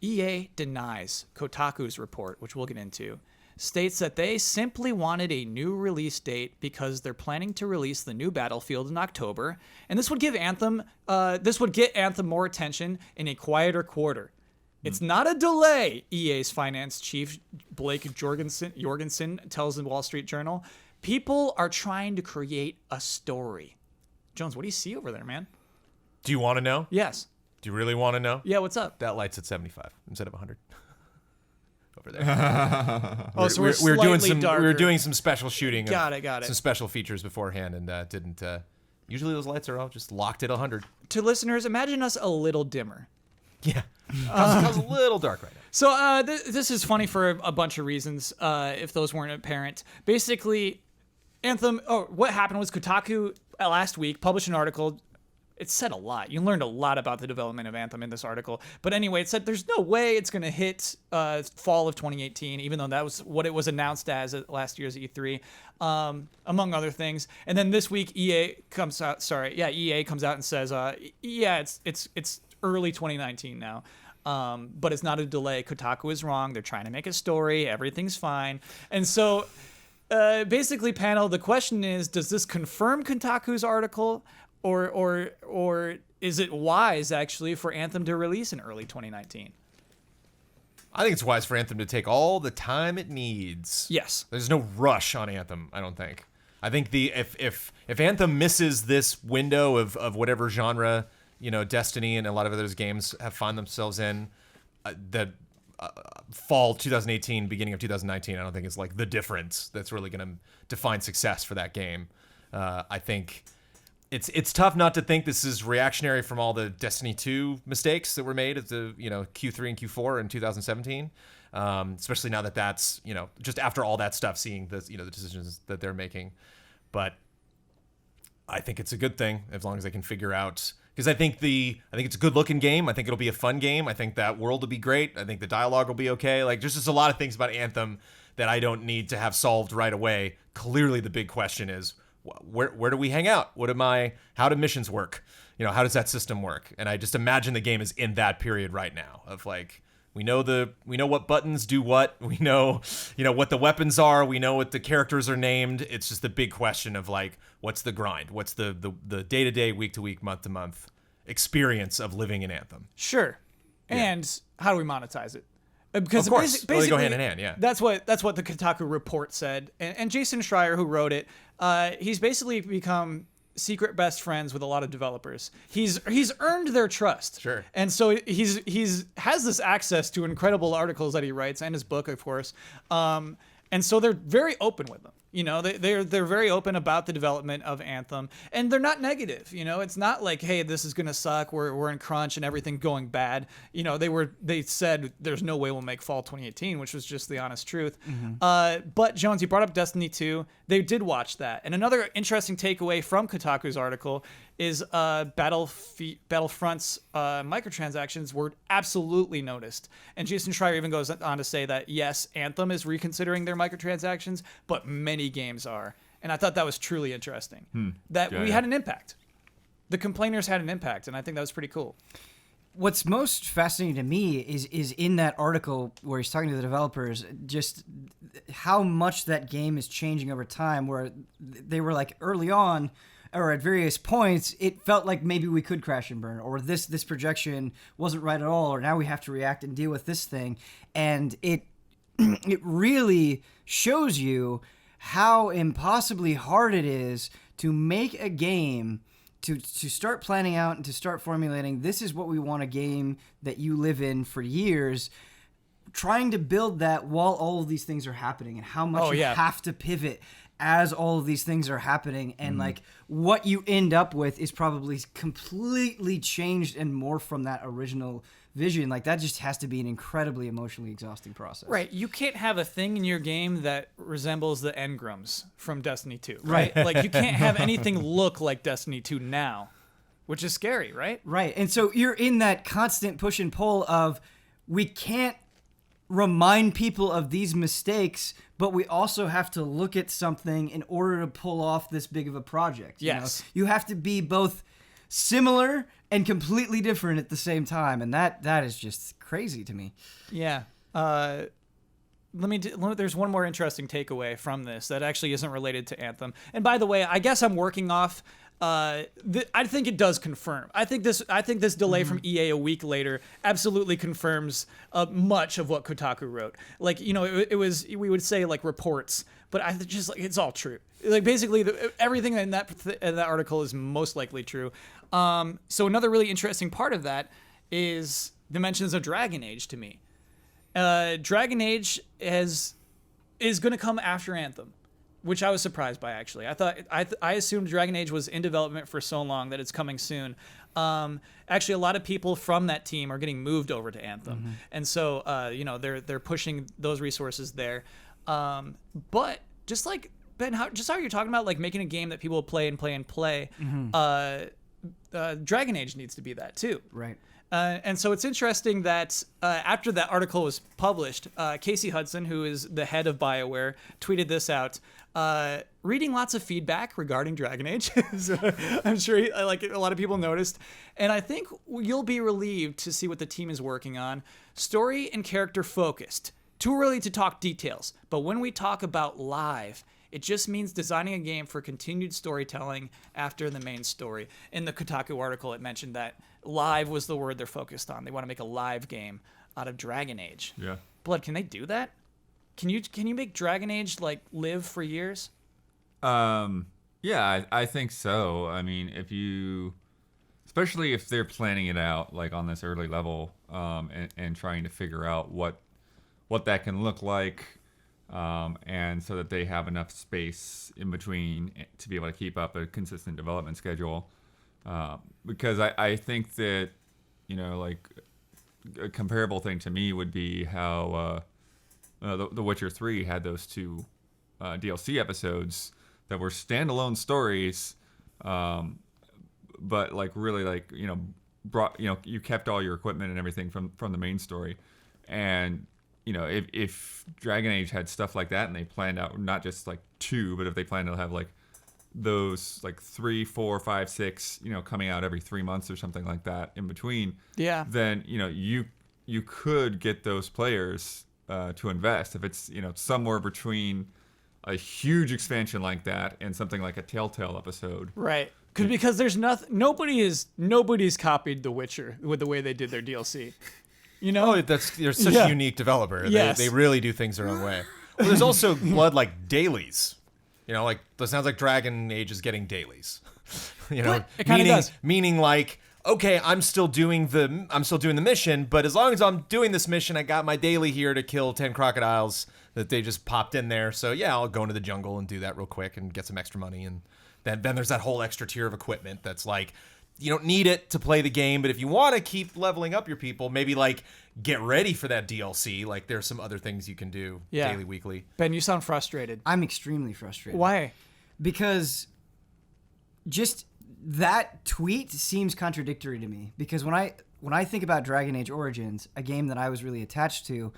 EA denies Kotaku's report, which we'll get into, states that they simply wanted a new release date because they're planning to release the new Battlefield in October, and this would get Anthem more attention in a quieter quarter. It's not a delay, EA's finance chief Blake Jorgensen tells the Wall Street Journal. People are trying to create a story. Jones, what do you see over there, man? Do you want to know? Yes. Do you really want to know? Yeah, what's up? That light's at 75 instead of 100. Over there. Oh, so we're doing slightly some darker. we're doing some special shooting. Got it. Some special features beforehand, and didn't. Usually those lights are all just locked at 100. To listeners, imagine us a little dimmer. Yeah, it's a little dark right now. So this is funny for a bunch of reasons, if those weren't apparent. Basically, Anthem, what happened was Kotaku last week published an article. It said a lot. You learned a lot about the development of Anthem in this article. But anyway, it said there's no way it's going to hit fall of 2018, even though that was what it was announced as at last year's E3, among other things. And then this week, EA comes out and says, it's early 2019 now. But it's not a delay. Kotaku is wrong. They're trying to make a story. Everything's fine. And so basically, panel, the question is, does this confirm Kotaku's article? Or is it wise actually for Anthem to release in early 2019? I think it's wise for Anthem to take all the time it needs. Yes. There's no rush on Anthem, I don't think. I think if Anthem misses this window of whatever genre, Destiny and a lot of other games have found themselves in, fall 2018, beginning of 2019, I don't think it's like the difference that's really going to define success for that game. I think it's tough not to think this is reactionary from all the Destiny 2 mistakes that were made at the Q3 and Q4 in 2017, especially now that that's just after all that stuff, seeing the the decisions that they're making. But I think it's a good thing as long as they can figure out, because I think it's a good looking game. I think it'll be a fun game. I think that world will be great. I think the dialogue will be okay. Like there's just a lot of things about Anthem that I don't need to have solved right away. Clearly, the big question is, where do we hang out? How do missions work? How does that system work? And I just imagine the game is in that period right now of like, We know what buttons do what. We know, what the weapons are. We know what the characters are named. It's just the big question of like, what's the grind? What's the day-to-day, week-to-week, month-to-month experience of living in Anthem? Sure. And how do we monetize it? Because of course, basically, they go hand in hand. Yeah, that's what the Kotaku report said. And Jason Schreier, who wrote it, he's basically become secret best friends with a lot of developers. He's earned their trust. Sure. And so he's has this access to incredible articles that he writes and his book, of course. And so they're very open with them. They're very open about the development of Anthem, and they're not negative. It's not like, hey, this is gonna suck. We're in crunch and everything going bad. They said there's no way we'll make fall 2018, which was just the honest truth. But Jones, you brought up Destiny 2. They did watch that, and another interesting takeaway from Kotaku's article is Battlefront's microtransactions were absolutely noticed. And Jason Schreier even goes on to say that, yes, Anthem is reconsidering their microtransactions, but many games are. And I thought that was truly interesting. We had an impact. The complainers had an impact, and I think that was pretty cool. What's most fascinating to me is in that article where he's talking to the developers, just how much that game is changing over time, where they were like early on, or at various points, it felt like maybe we could crash and burn, or this projection wasn't right at all, or now we have to react and deal with this thing. And it really shows you how impossibly hard it is to make a game, to start planning out and to start formulating, this is what we want a game that you live in for years, trying to build that while all of these things are happening, and how much you have to pivot as all of these things are happening, and like what you end up with is probably completely changed and more from that original vision. Like that just has to be an incredibly emotionally exhausting process. Right. You can't have a thing in your game that resembles the engrams from Destiny 2. Right. Like you can't have anything look like Destiny 2 now, which is scary, right? Right. And so you're in that constant push and pull of, we can't remind people of these mistakes, but we also have to look at something in order to pull off this big of a project. Yes. You have to be both similar and completely different at the same time, and that is just crazy to me. Yeah. There's one more interesting takeaway from this that actually isn't related to Anthem. And by the way, I guess I'm working off. I think it does confirm. I think this delay from EA a week later absolutely confirms much of what Kotaku wrote. Like, it was, we would say like reports, but I just like it's all true. Like basically everything in that article is most likely true. So another really interesting part of that is the mentions of Dragon Age to me. Dragon Age is going to come after Anthem, which I was surprised by, actually. I assumed Dragon Age was in development for so long that it's coming soon. Actually, a lot of people from that team are getting moved over to Anthem, and so they're pushing those resources there. But just like Ben, how you're talking about like making a game that people will play and play and play, Dragon Age needs to be that too. Right. And so it's interesting that after that article was published, Casey Hudson, who is the head of BioWare, tweeted this out, reading lots of feedback regarding Dragon Age. So I'm sure a lot of people noticed. And I think you'll be relieved to see what the team is working on. Story and character focused. Too early to talk details, but when we talk about live, it just means designing a game for continued storytelling after the main story. In the Kotaku article, it mentioned that live was the word they're focused on. They want to make a live game out of Dragon Age. Yeah. Blood, can they do that? Can you make Dragon Age like live for years? Yeah, I think so. I mean, especially if they're planning it out like on this early level, and trying to figure out what that can look like. And so that they have enough space in between to be able to keep up a consistent development schedule. Because I think that, like a comparable thing to me would be how The Witcher 3 had those two DLC episodes that were standalone stories, but like really like, brought, you kept all your equipment and everything from the main story. And if Dragon Age had stuff like that and they planned out not just like 2, but if they planned to have like those like 3, 4, 5, 6, coming out every 3 months or something like that in between, yeah, then you you could get those players to invest if it's somewhere between a huge expansion like that and something like a Telltale episode. Right. Because there's nobody's copied The Witcher with the way they did their DLC. Oh, they're such a unique developer. Yes. They really do things their own way. Well, there's also blood like dailies. Like it sounds like Dragon Age is getting dailies. It kinda does. Meaning like, okay, I'm still doing the mission, but as long as I'm doing this mission, I got my daily here to kill 10 crocodiles that they just popped in there. So yeah, I'll go into the jungle and do that real quick and get some extra money. And then there's that whole extra tier of equipment that's like, you don't need it to play the game, but if you want to keep leveling up your people, maybe like get ready for that DLC. Like there's some other things you can do daily, weekly. Ben, you sound frustrated. I'm extremely frustrated. Why? Because just that tweet seems contradictory to me. Because when I think about Dragon Age Origins, a game that I was really attached to,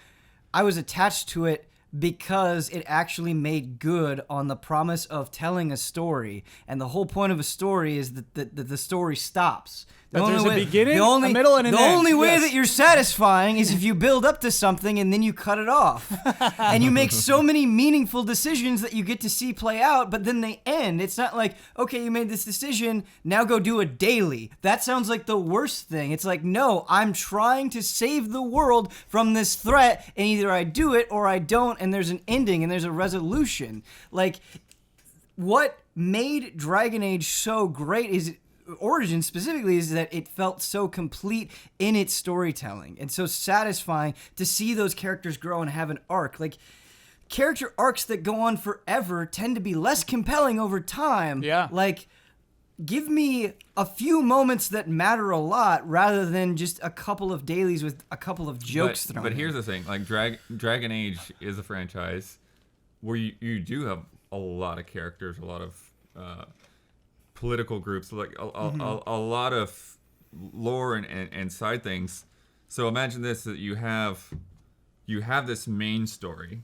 I was attached to it because it actually made good on the promise of telling a story. And the whole point of a story is that the story stops. There's a beginning, a middle, and an end. The only way Yes. that you're satisfying is if you build up to something and then you cut it off. And you make so many meaningful decisions that you get to see play out, but then they end. It's not like, okay, you made this decision, now go do a daily. That sounds like the worst thing. It's like, no, I'm trying to save the world from this threat, and either I do it or I don't, and there's an ending and there's a resolution. Like, what made Dragon Age so great is Origin specifically is that it felt so complete in its storytelling and so satisfying to see those characters grow and have an arc. Like, character arcs that go on forever tend to be less compelling over time. Yeah. Like, give me a few moments that matter a lot rather than just a couple of dailies with a couple of jokes thrown But in. here's the thing, like Dragon Age is a franchise where you do have a lot of characters, a lot of political groups, like a lot of lore and side things. So imagine this, that you have this main story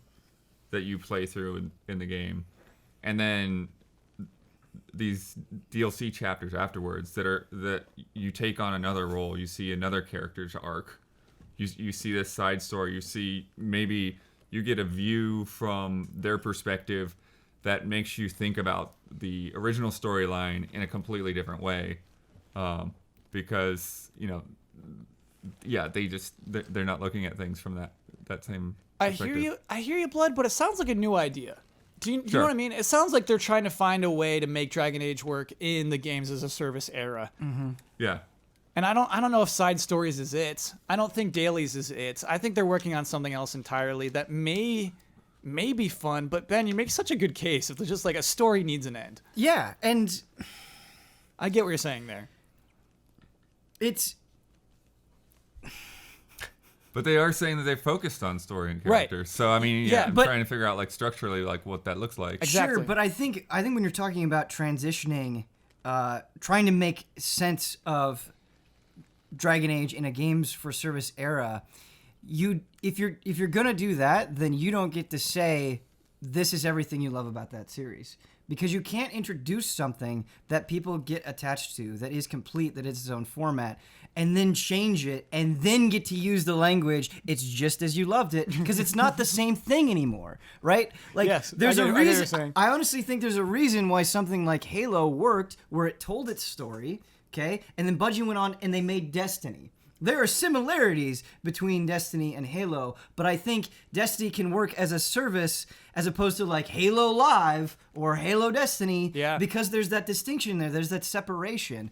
that you play through in the game, and then these DLC chapters afterwards that you take on another role. You see another character's arc. You see this side story. You see, maybe you get a view from their perspective that makes you think about the original storyline in a completely different way, because they're not looking at things from that same perspective. I hear you, Blood, but it sounds like a new idea. Do you Sure. know what I mean? It sounds like they're trying to find a way to make Dragon Age work in the games as a service era. Yeah. And I don't know if side stories is it. I don't think dailies is it. I think they're working on something else entirely that may be fun. But Ben, you make such a good case if there's just like a story needs an end. Yeah, and I get what you're saying there. it's... But they are saying that they focused on story and Right. characters. So I mean, Yeah, I'm but- trying to figure out like structurally like what that looks like. Exactly. Sure, but I think when you're talking about transitioning, trying to make sense of Dragon Age in a games for service era, if you're gonna do that, then you don't get to say this is everything you love about that series, because you can't introduce something that people get attached to, that is complete, that is its own format, and then change it and then get to use the language it's just as you loved it, because it's not the same thing anymore, right? Like, Yes, there's I a get what you're reason. saying. I honestly think there's a reason why something like Halo worked, where it told its story, okay, and then Bungie went on and they made Destiny. There are similarities between Destiny and Halo, but I think Destiny can work as a service as opposed to like Halo Live or Halo Destiny, Yeah. because there's that distinction there. There's that separation.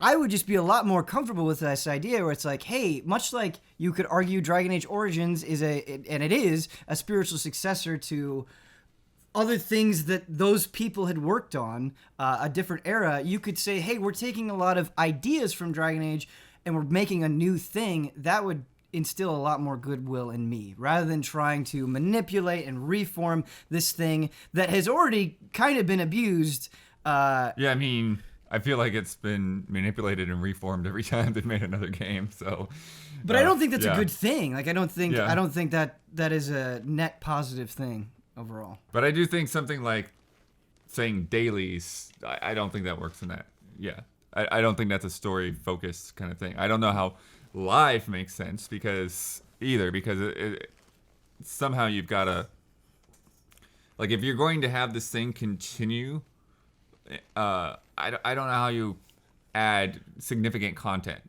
I would just be a lot more comfortable with this idea where it's like, hey, much like you could argue Dragon Age Origins is a spiritual successor to other things that those people had worked on, a different era, you could say, hey, we're taking a lot of ideas from Dragon Age and we're making a new thing. That would instill a lot more goodwill in me, rather than trying to manipulate and reform this thing that has already kind of been abused. Yeah, I mean, I feel like it's been manipulated and reformed every time they've made another game. So, But I don't think that's yeah. a good thing. Like, I don't think Yeah. that is a net positive thing overall. But I do think something like saying dailies, I don't think that works in that. Yeah. I don't think that's a story-focused kind of thing. I don't know how live makes sense because somehow you've got to, like, if you're going to have this thing continue, I don't know how you add significant content,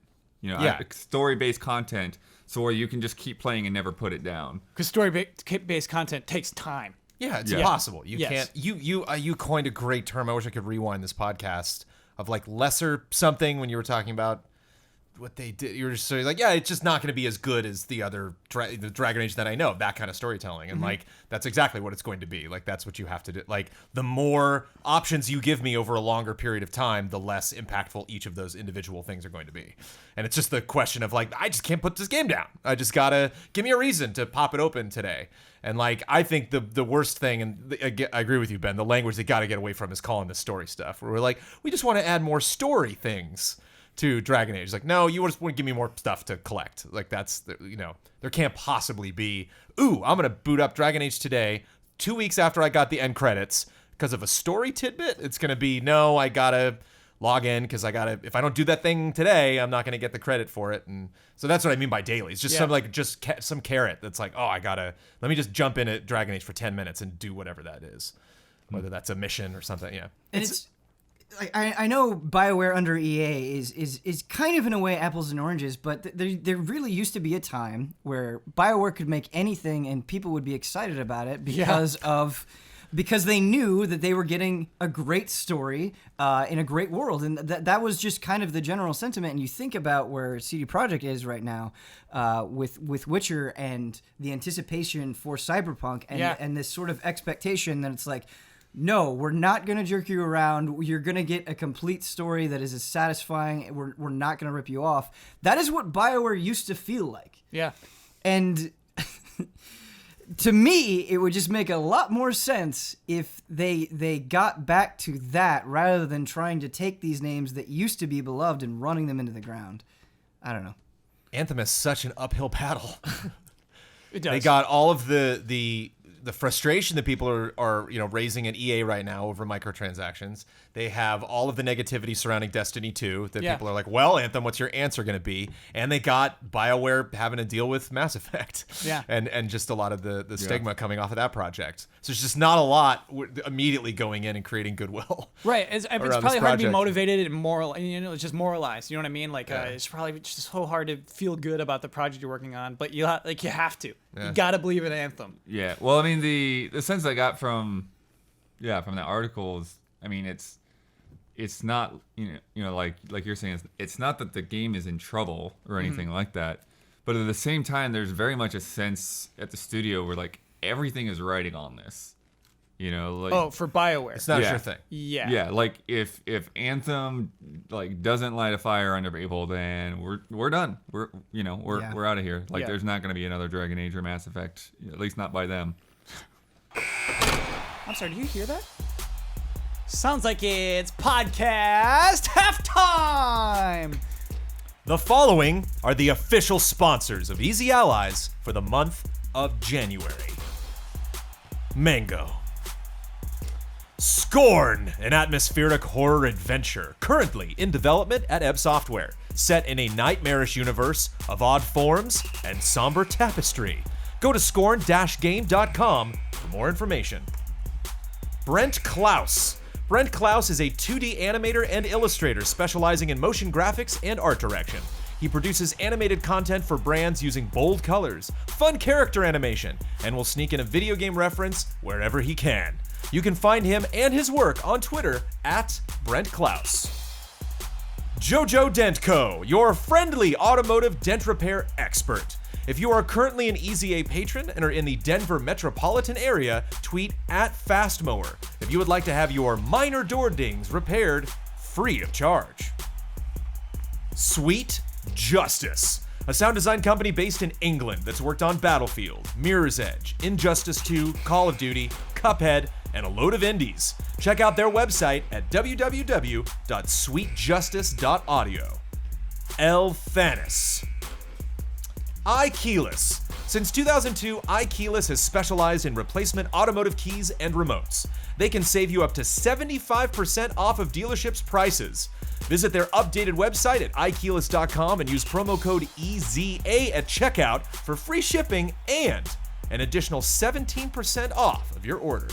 story-based content, so where you can just keep playing and never put it down. Because story-based content takes time. Yeah, it's impossible. You Yes. can't. You coined a great term. I wish I could rewind this podcast of like lesser something when you were talking about what they did. You were just like, yeah, it's just not going to be as good as the other the Dragon Age that I know. That kind of storytelling, and like that's exactly what it's going to be. Like that's what you have to do. Like the more options you give me over a longer period of time, the less impactful each of those individual things are going to be. And it's just the question of like, I just can't put this game down. I just gotta give me a reason to pop it open today. And like, I think the worst thing, and I agree with you, Ben, the language they got to get away from is calling this story stuff. Where we're like, we just want to add more story things to Dragon Age. Like, no, you just want to give me more stuff to collect. Like, that's, there can't possibly be, I'm going to boot up Dragon Age today, 2 weeks after I got the end credits, because of a story tidbit. It's going to be, no, I got to log in because if I don't do that thing today, I'm not going to get the credit for it. And so that's what I mean by daily. It's just some carrot that's like, let me just jump in at Dragon Age for 10 minutes and do whatever that is. Whether that's a mission or something, yeah. And it's I know BioWare under EA is kind of in a way apples and oranges, but there really used to be a time where BioWare could make anything and people would be excited about it because they knew that they were getting a great story in a great world, and that was just kind of the general sentiment. And you think about where CD Projekt is right now with Witcher and the anticipation for Cyberpunk and this sort of expectation that it's like, no, we're not going to jerk you around. You're going to get a complete story that is as satisfying. We're not going to rip you off. That is what BioWare used to feel like. Yeah. And to me, it would just make a lot more sense if they got back to that rather than trying to take these names that used to be beloved and running them into the ground. I don't know. Anthem is such an uphill battle. It does. They got all of the frustration that people are raising at EA right now over microtransactions. They have all of the negativity surrounding Destiny 2 that people are like, well, Anthem, what's your answer going to be? And they got BioWare having to deal with Mass Effect. Yeah. And just a lot of the stigma coming off of that project. So it's just not a lot immediately going in and creating goodwill. Right. It's probably hard to be motivated and it's just moralized. You know what I mean? Like it's probably just so hard to feel good about the project you're working on, but you have to. Yeah. You got to believe in Anthem. Yeah. Well, I mean, the sense I got from that article is, I mean, it's not, like you're saying, it's not that the game is in trouble or anything like that, but at the same time, there's very much a sense at the studio where like everything is riding on this, for BioWare. It's not a sure thing. Yeah. Yeah. Like if Anthem like doesn't light a fire under people, then we're done. We're out of here. Like there's not going to be another Dragon Age or Mass Effect, at least not by them. I'm sorry, do you hear that? Sounds like it's podcast halftime! The following are the official sponsors of Easy Allies for the month of January. Mango. Scorn, an atmospheric horror adventure currently in development at Ebb Software, set in a nightmarish universe of odd forms and somber tapestry. Go to scorn-game.com for more information. Brent Klaus. Brent Klaus is a 2D animator and illustrator specializing in motion graphics and art direction. He produces animated content for brands using bold colors, fun character animation, and will sneak in a video game reference wherever he can. You can find him and his work on Twitter at Brent Klaus. Jojo Dent Co., your friendly automotive dent repair expert. If you are currently an Easy A patron and are in the Denver metropolitan area, tweet at FastMower if you would like to have your minor door dings repaired free of charge. Sweet Justice, a sound design company based in England that's worked on Battlefield, Mirror's Edge, Injustice 2, Call of Duty, Cuphead, and a load of indies. Check out their website at www.sweetjustice.audio. El Thanis. iKeyless, Since 2002, iKeyless has specialized in replacement automotive keys and remotes. They can save you up to 75% off of dealerships' prices. Visit their updated website at iKeyless.com and use promo code EZA at checkout for free shipping and an additional 17% off of your order.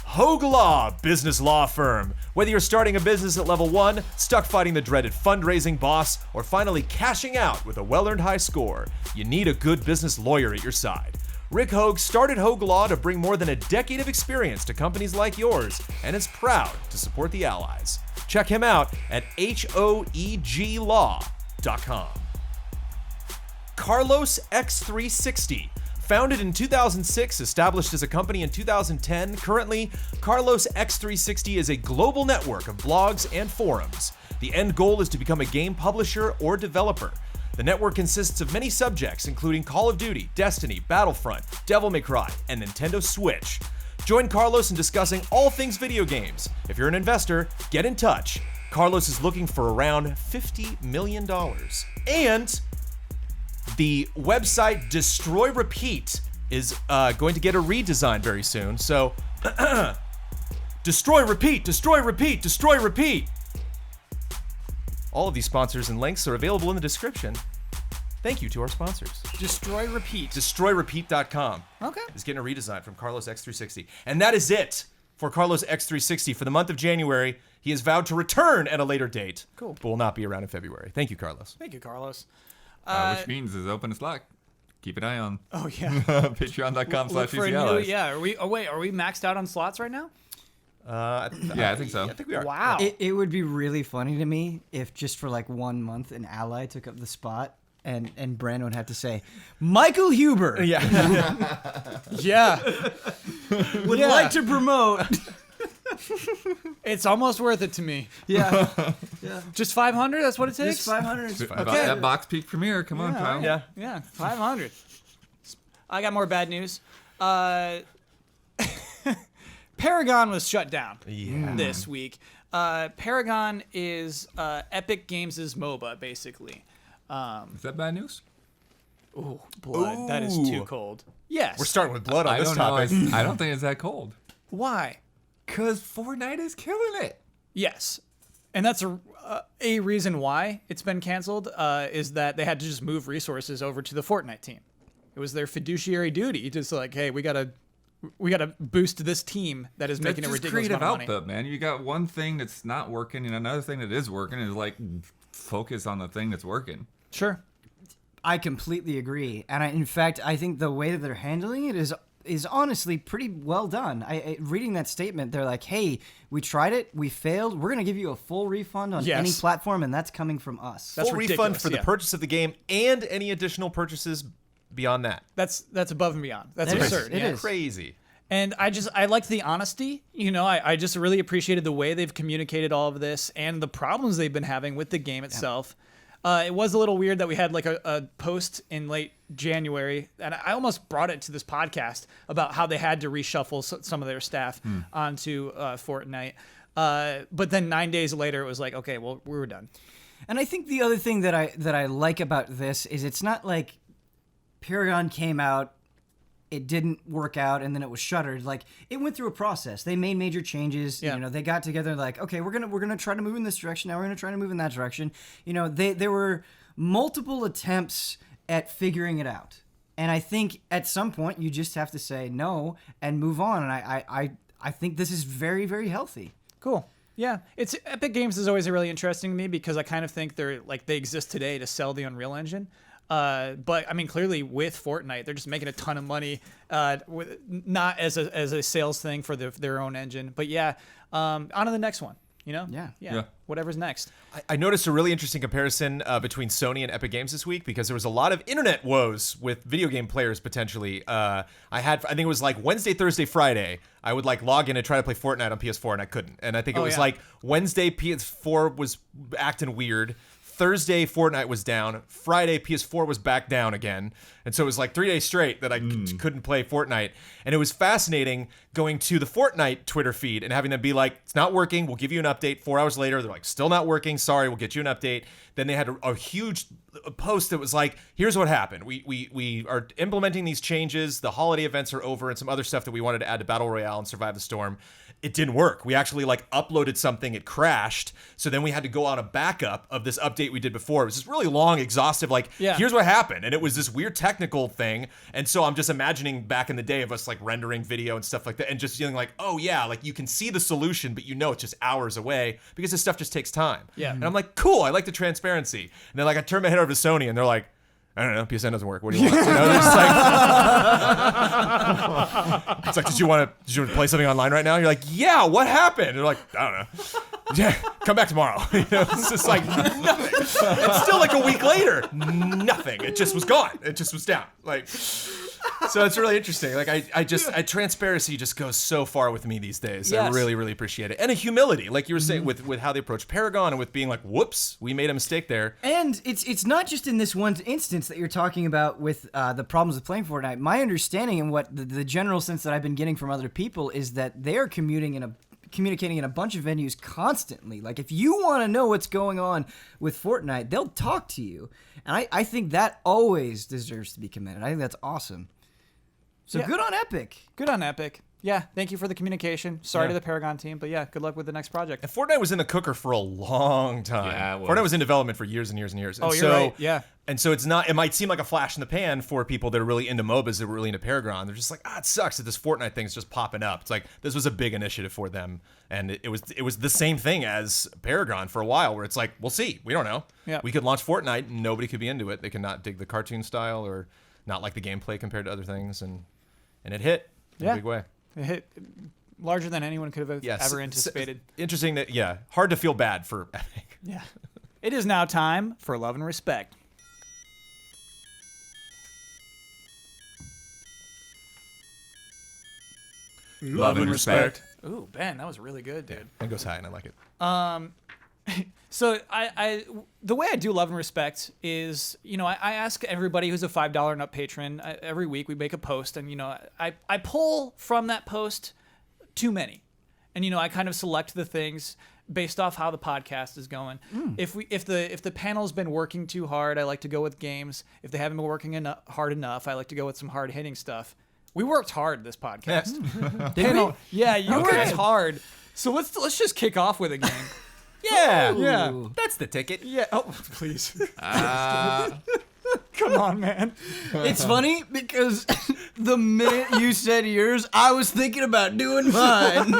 Hogue Law Business Law Firm. Whether you're starting a business at level 1, stuck fighting the dreaded fundraising boss, or finally cashing out with a well-earned high score, you need a good business lawyer at your side. Rick Hogue started Hogue Law to bring more than a decade of experience to companies like yours and is proud to support the allies. Check him out at hoeglaw.com. Carlos X360. Founded in 2006, established as a company in 2010, currently, Carlos X360 is a global network of blogs and forums. The end goal is to become a game publisher or developer. The network consists of many subjects, including Call of Duty, Destiny, Battlefront, Devil May Cry, and Nintendo Switch. Join Carlos in discussing all things video games. If you're an investor, get in touch. Carlos is looking for around $50 million. And the website Destroy Repeat is going to get a redesign very soon. So, Destroy Repeat, Destroy Repeat, Destroy Repeat. All of these sponsors and links are available in the description. Thank you to our sponsors. Destroy Repeat. DestroyRepeat.com. Okay. Is getting a redesign from Carlos X360. And that is it for Carlos X360 for the month of January. He has vowed to return at a later date. Cool. But will not be around in February. Thank you, Carlos. Thank you, Carlos. Which means is open to Slack. Keep an eye on. Oh, yeah. Patreon.com/EZA. Are we maxed out on slots right now? I think so. I think we are. Wow. It would be really funny to me if just for like 1 month an ally took up the spot and Brandon would have to say, Michael Huber Yeah. Yeah. would like to promote. It's almost worth it to me. Yeah. Just 500? That's what it takes? Just 500. About that Box Peak premiere. Come on, pal. Yeah. Yeah, 500. I got more bad news. Paragon was shut down this week. Paragon is Epic Games' MOBA, basically. Is that bad news? Ooh, blood. That is too cold. Yes. We're starting with blood on I this don't know. topic. I don't think it's that cold. Why? Because Fortnite is killing it. Yes. And that's a reason why it's been canceled, is that they had to just move resources over to the Fortnite team. It was their fiduciary duty, just like, hey, we gotta boost this team that is making a ridiculous amount of money. Output, man. You got one thing that's not working, and another thing that is working is like focus on the thing that's working. Sure. I completely agree. And in fact, I think the way that they're handling it is honestly pretty well done. Reading that statement, they're like, hey, we tried it, we failed, we're going to give you a full refund on any platform, and that's coming from us. That's Full ridiculous, refund for the purchase of the game and any additional purchases beyond that. That's above and beyond. That's It is. absurd. It yeah. is. Crazy. And I liked the honesty. You know, I just really appreciated the way they've communicated all of this and the problems they've been having with the game itself. It was a little weird that we had like a post in late January, and I almost brought it to this podcast about how they had to reshuffle some of their staff onto Fortnite. But then 9 days later, it was like, okay, well, we were done. And I think the other thing that I like about this is it's not like Paragon came out, it didn't work out, and then it was shuttered. Like, it went through a process. They made major changes. Yeah. You know, they got together like, okay, we're gonna try to move in this direction. Now we're gonna try to move in that direction. You know, there were multiple attempts at figuring it out. And I think at some point you just have to say no and move on. And I think this is very, very healthy. Cool. Yeah, it's Epic Games is always really interesting to me because I kind of think they exist today to sell the Unreal Engine. But I mean, clearly with Fortnite, they're just making a ton of money, not as a sales thing for their own engine. But yeah, on to the next one. You know? Yeah. Whatever's next. I noticed a really interesting comparison between Sony and Epic Games this week because there was a lot of internet woes with video game players potentially. I think it was like Wednesday, Thursday, Friday. I would like log in and try to play Fortnite on PS4 and I couldn't. And I think it was like Wednesday PS4 was acting weird. Thursday, Fortnite was down. Friday, PS4 was back down again. And so it was like 3 days straight that I couldn't play Fortnite. And it was fascinating going to the Fortnite Twitter feed and having them be like, it's not working. We'll give you an update. 4 hours later, they're like, still not working. Sorry, we'll get you an update. Then they had a huge post that was like, here's what happened. We are implementing these changes. The holiday events are over and some other stuff that we wanted to add to Battle Royale and Survive the Storm. It didn't work. We actually like uploaded something, it crashed. So then we had to go on a backup of this update we did before. It was this really long, exhaustive, like, here's what happened. And it was this weird technical thing. And so I'm just imagining back in the day of us like rendering video and stuff like that and just feeling like, oh yeah, like you can see the solution, but you know it's just hours away because this stuff just takes time. Yeah. And I'm like, cool, I like the transparency. And then like I turn my head over to Sony and they're like, I don't know, PSN doesn't work. What do you want? You know, they're just like, it's like, did you want to play something online right now? You're like, yeah, what happened? They're like, I don't know. Yeah, come back tomorrow. You know, it's just like nothing. It's still like a week later, nothing. It just was gone. It just was down. Like, so it's really interesting. Like transparency just goes so far with me these days. Yes. I really, really appreciate it. And a humility, like you were saying, with how they approach Paragon and with being like, whoops, we made a mistake there. And it's not just in this one instance that you're talking about with the problems of playing Fortnite. My understanding and what the general sense that I've been getting from other people is that they are communicating in a bunch of venues constantly. Like if you want to know what's going on with Fortnite, they'll talk to you. And I think that always deserves to be commended. I think that's awesome. So good on Epic. Good on Epic. Yeah, thank you for the communication. Sorry to the Paragon team, but yeah, good luck with the next project. And Fortnite was in the cooker for a long time. Yeah, it was. Fortnite was in development for years and years and years. And You're right. Yeah. And so it might seem like a flash in the pan for people that are really into MOBAs, that were really into Paragon. They're just like, it sucks that this Fortnite thing is just popping up. It's like, this was a big initiative for them. And it was the same thing as Paragon for a while, where it's like, we'll see. We don't know. Yeah. We could launch Fortnite and nobody could be into it. They could not dig the cartoon style or not like the gameplay compared to other things. And it hit in a big way. It hit larger than anyone could have ever anticipated. Interesting that, hard to feel bad for Epic. Yeah. It is now time for Love and Respect. Love and respect. Ooh, Ben, that was really good, dude. It goes high and I like it. So I the way I do Love and Respect is, I ask everybody who's a $5 and up patron every week. We make a post, and I pull from that post too many, and I kind of select the things based off how the podcast is going. If the panel's been working too hard, I like to go with games. If they haven't been working hard enough, I like to go with some hard hitting stuff. We worked hard this podcast. Panel, yeah, you worked hard. So let's just kick off with a game. Yeah, that's the ticket. Yeah. Oh, please. Come on, man. It's funny because the minute you said yours, I was thinking about doing mine.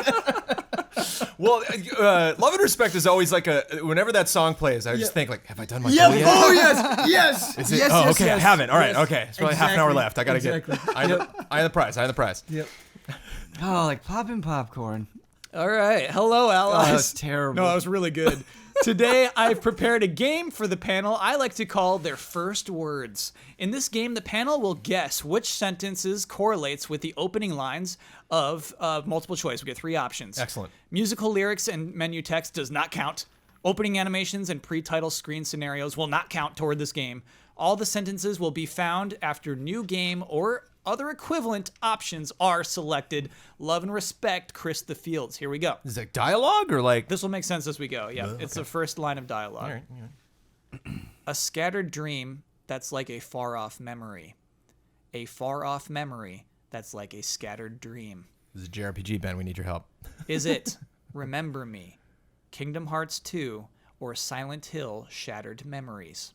Well, Love and Respect is always like whenever that song plays, I just think like, have I done my Yep. goal yet? Oh yes. Is it? Yes. Oh, Yes. okay. Yes. I haven't. All right. Yes. Okay. It's probably half an hour left. I gotta get. I am the prize. I am the prize. Yep. Oh, like popping popcorn. All right. Hello, allies. Oh, that was terrible. No, that was really good. Today, I've prepared a game for the panel I like to call their first words. In this game, the panel will guess which sentences correlates with the opening lines of multiple choice. We get 3 options. Excellent. Musical lyrics and menu text does not count. Opening animations and pre-title screen scenarios will not count toward this game. All the sentences will be found after new game or other equivalent options are selected. Love and Respect, Chris the Fields. Here we go. Is it dialogue or like? This will make sense as we go. Yeah, it's the first line of dialogue. All right. A scattered dream that's like a far-off memory. A far-off memory that's like a scattered dream. This is a JRPG, Ben. We need your help. Is it Remember Me, Kingdom Hearts 2, or Silent Hill Shattered Memories?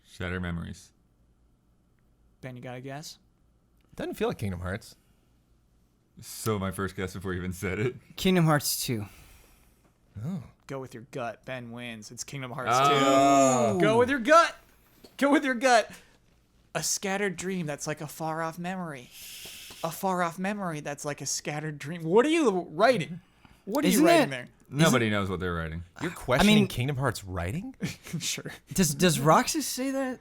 Shattered Memories. Ben, you got a guess? Doesn't feel like Kingdom Hearts. So my first guess before you even said it. Kingdom Hearts 2. Go with your gut. Ben wins. It's Kingdom Hearts 2. Go with your gut. Go with your gut. A scattered dream that's like a far-off memory. A far-off memory that's like a scattered dream. What are you writing? What are you writing there? Nobody knows what they're writing. You're questioning Kingdom Hearts writing? Sure. Does Roxas say that?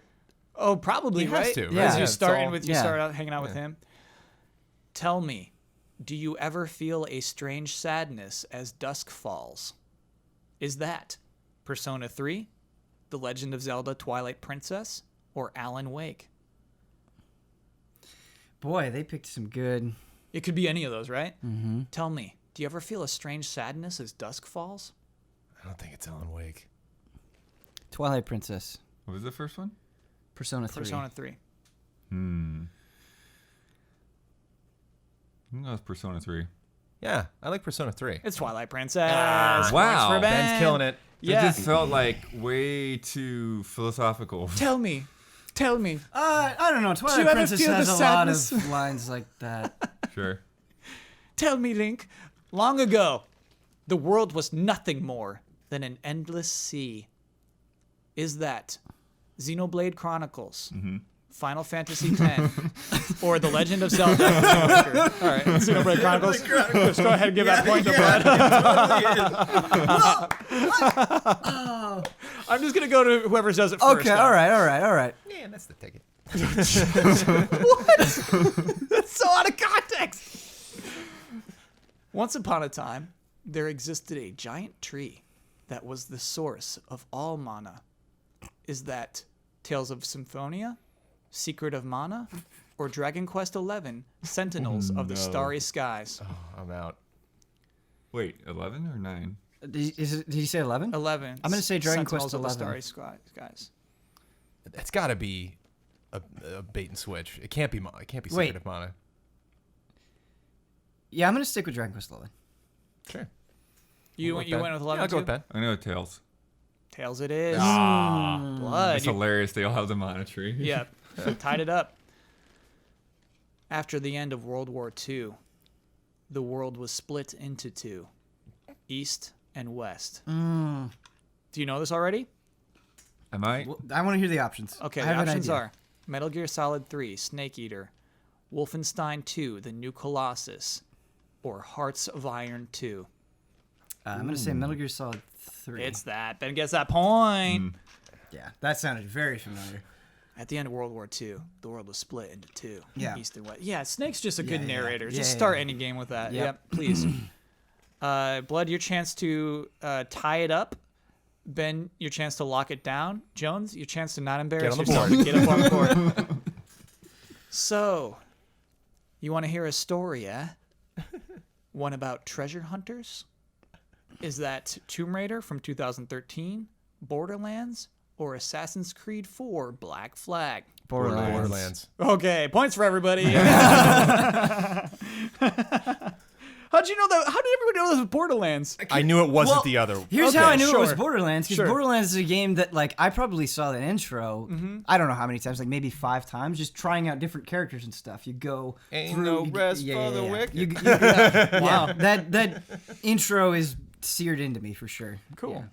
Oh, probably, He has right? to, right? Yeah. As you It's start all- in with you start out hanging out with him. Tell me, do you ever feel a strange sadness as dusk falls? Is that Persona 3, The Legend of Zelda Twilight Princess, or Alan Wake? Boy, they picked some good. It could be any of those, right? Mm-hmm. Tell me, do you ever feel a strange sadness as dusk falls? I don't think it's Alan Wake. Twilight Princess. What was the first one? Persona 3. Persona 3. I think that was Persona 3. Yeah, I like Persona 3. It's Twilight Princess. Wow. Points for Ben. Ben's killing it. Yeah. It just felt like way too philosophical. Tell me. I don't know. you Twilight ever Princess feel the has a lot sadness? of lines like that. Sure. Tell me, Link. Long ago, the world was nothing more than an endless sea. Is that Xenoblade Chronicles, Final Fantasy X, or The Legend of Zelda? All right, Xenoblade Chronicles. Just go ahead and give that point to Bud. I'm just gonna go to whoever does it first. Okay, now. all right. Yeah, that's the ticket. That's so out of context. Once upon a time, there existed a giant tree that was the source of all mana. Is that Tales of Symphonia, Secret of Mana, or Dragon Quest XI, Sentinels of the Starry Skies? Oh, I'm out. Wait, 11 or 9? Did you say 11? 11. I'm gonna say Dragon Sentinels Quest of the 11. Starry Skies. It's got to be a bait and switch. It can't be. It can't be Wait. Secret of Mana. Yeah, I'm gonna stick with Dragon Quest 11. Sure. You Ben. went with 11 Yeah, I'll go too? with Ben. I know Tails. Tails it is. Ah. Blood. It's hilarious. They all have the mana tree. Yeah, tied it up. After the end of World War II, the world was split into two, East and West. Do you know this already? Am I? Well, I want to hear the options. Okay, I the have an options idea. are Metal Gear Solid 3, Snake Eater, Wolfenstein 2, The New Colossus, or Hearts of Iron 2. I'm gonna say Metal Gear Solid 3. It's that. Ben gets that point. Yeah, that sounded very familiar. At the end of World War II, the world was split into two, Yeah. East and West. Yeah, Snake's just a good yeah. narrator. Yeah, Just yeah, start yeah. any game with that. Yep. Yep, please. Blood, your chance to tie it up. Ben, your chance to lock it down. Jones, your chance to not embarrass Get on the yourself. board. Get up on the board. So, you want to hear a story, eh? One about treasure hunters? Is that Tomb Raider from 2013, Borderlands, or Assassin's Creed 4 Black Flag? Borderlands. Okay, points for everybody. How'd you know that? How did everybody know this was Borderlands? I knew it wasn't Well, the other. Here's Okay, how I knew it was sure. Borderlands, because Sure. Borderlands is a game that, like, I probably saw the intro, I don't know how many times, like maybe 5 times, just trying out different characters and stuff. You go Ain't through... no you- rest for the wicked. Wow. That intro is seared into me, for sure. Cool.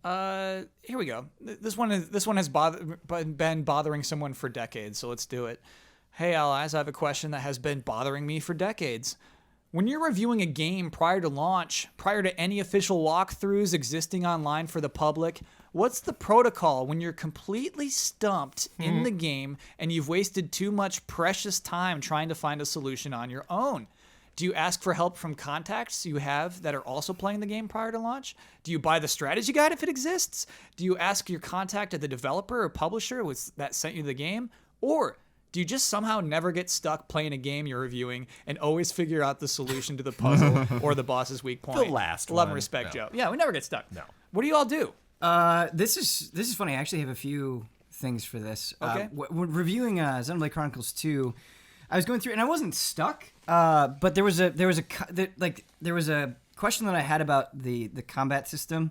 Yeah. Here we go. This one has been bothering someone for decades, so let's do it. Hey, allies, I have a question that has been bothering me for decades. When you're reviewing a game prior to launch, prior to any official walkthroughs existing online for the public, what's the protocol when you're completely stumped in the game and you've wasted too much precious time trying to find a solution on your own? Do you ask for help from contacts you have that are also playing the game prior to launch? Do you buy the strategy guide if it exists? Do you ask your contact at the developer or publisher that sent you the game? Or do you just somehow never get stuck playing a game you're reviewing and always figure out the solution to the puzzle or the boss's weak point? last Love and one. respect, No. Joe. Yeah, we never get stuck. No. What do you all do? This is funny. I actually have a few things for this. Okay. When reviewing Xenoblade Chronicles 2, I was going through, and I wasn't stuck. But there was a question that I had about the combat system,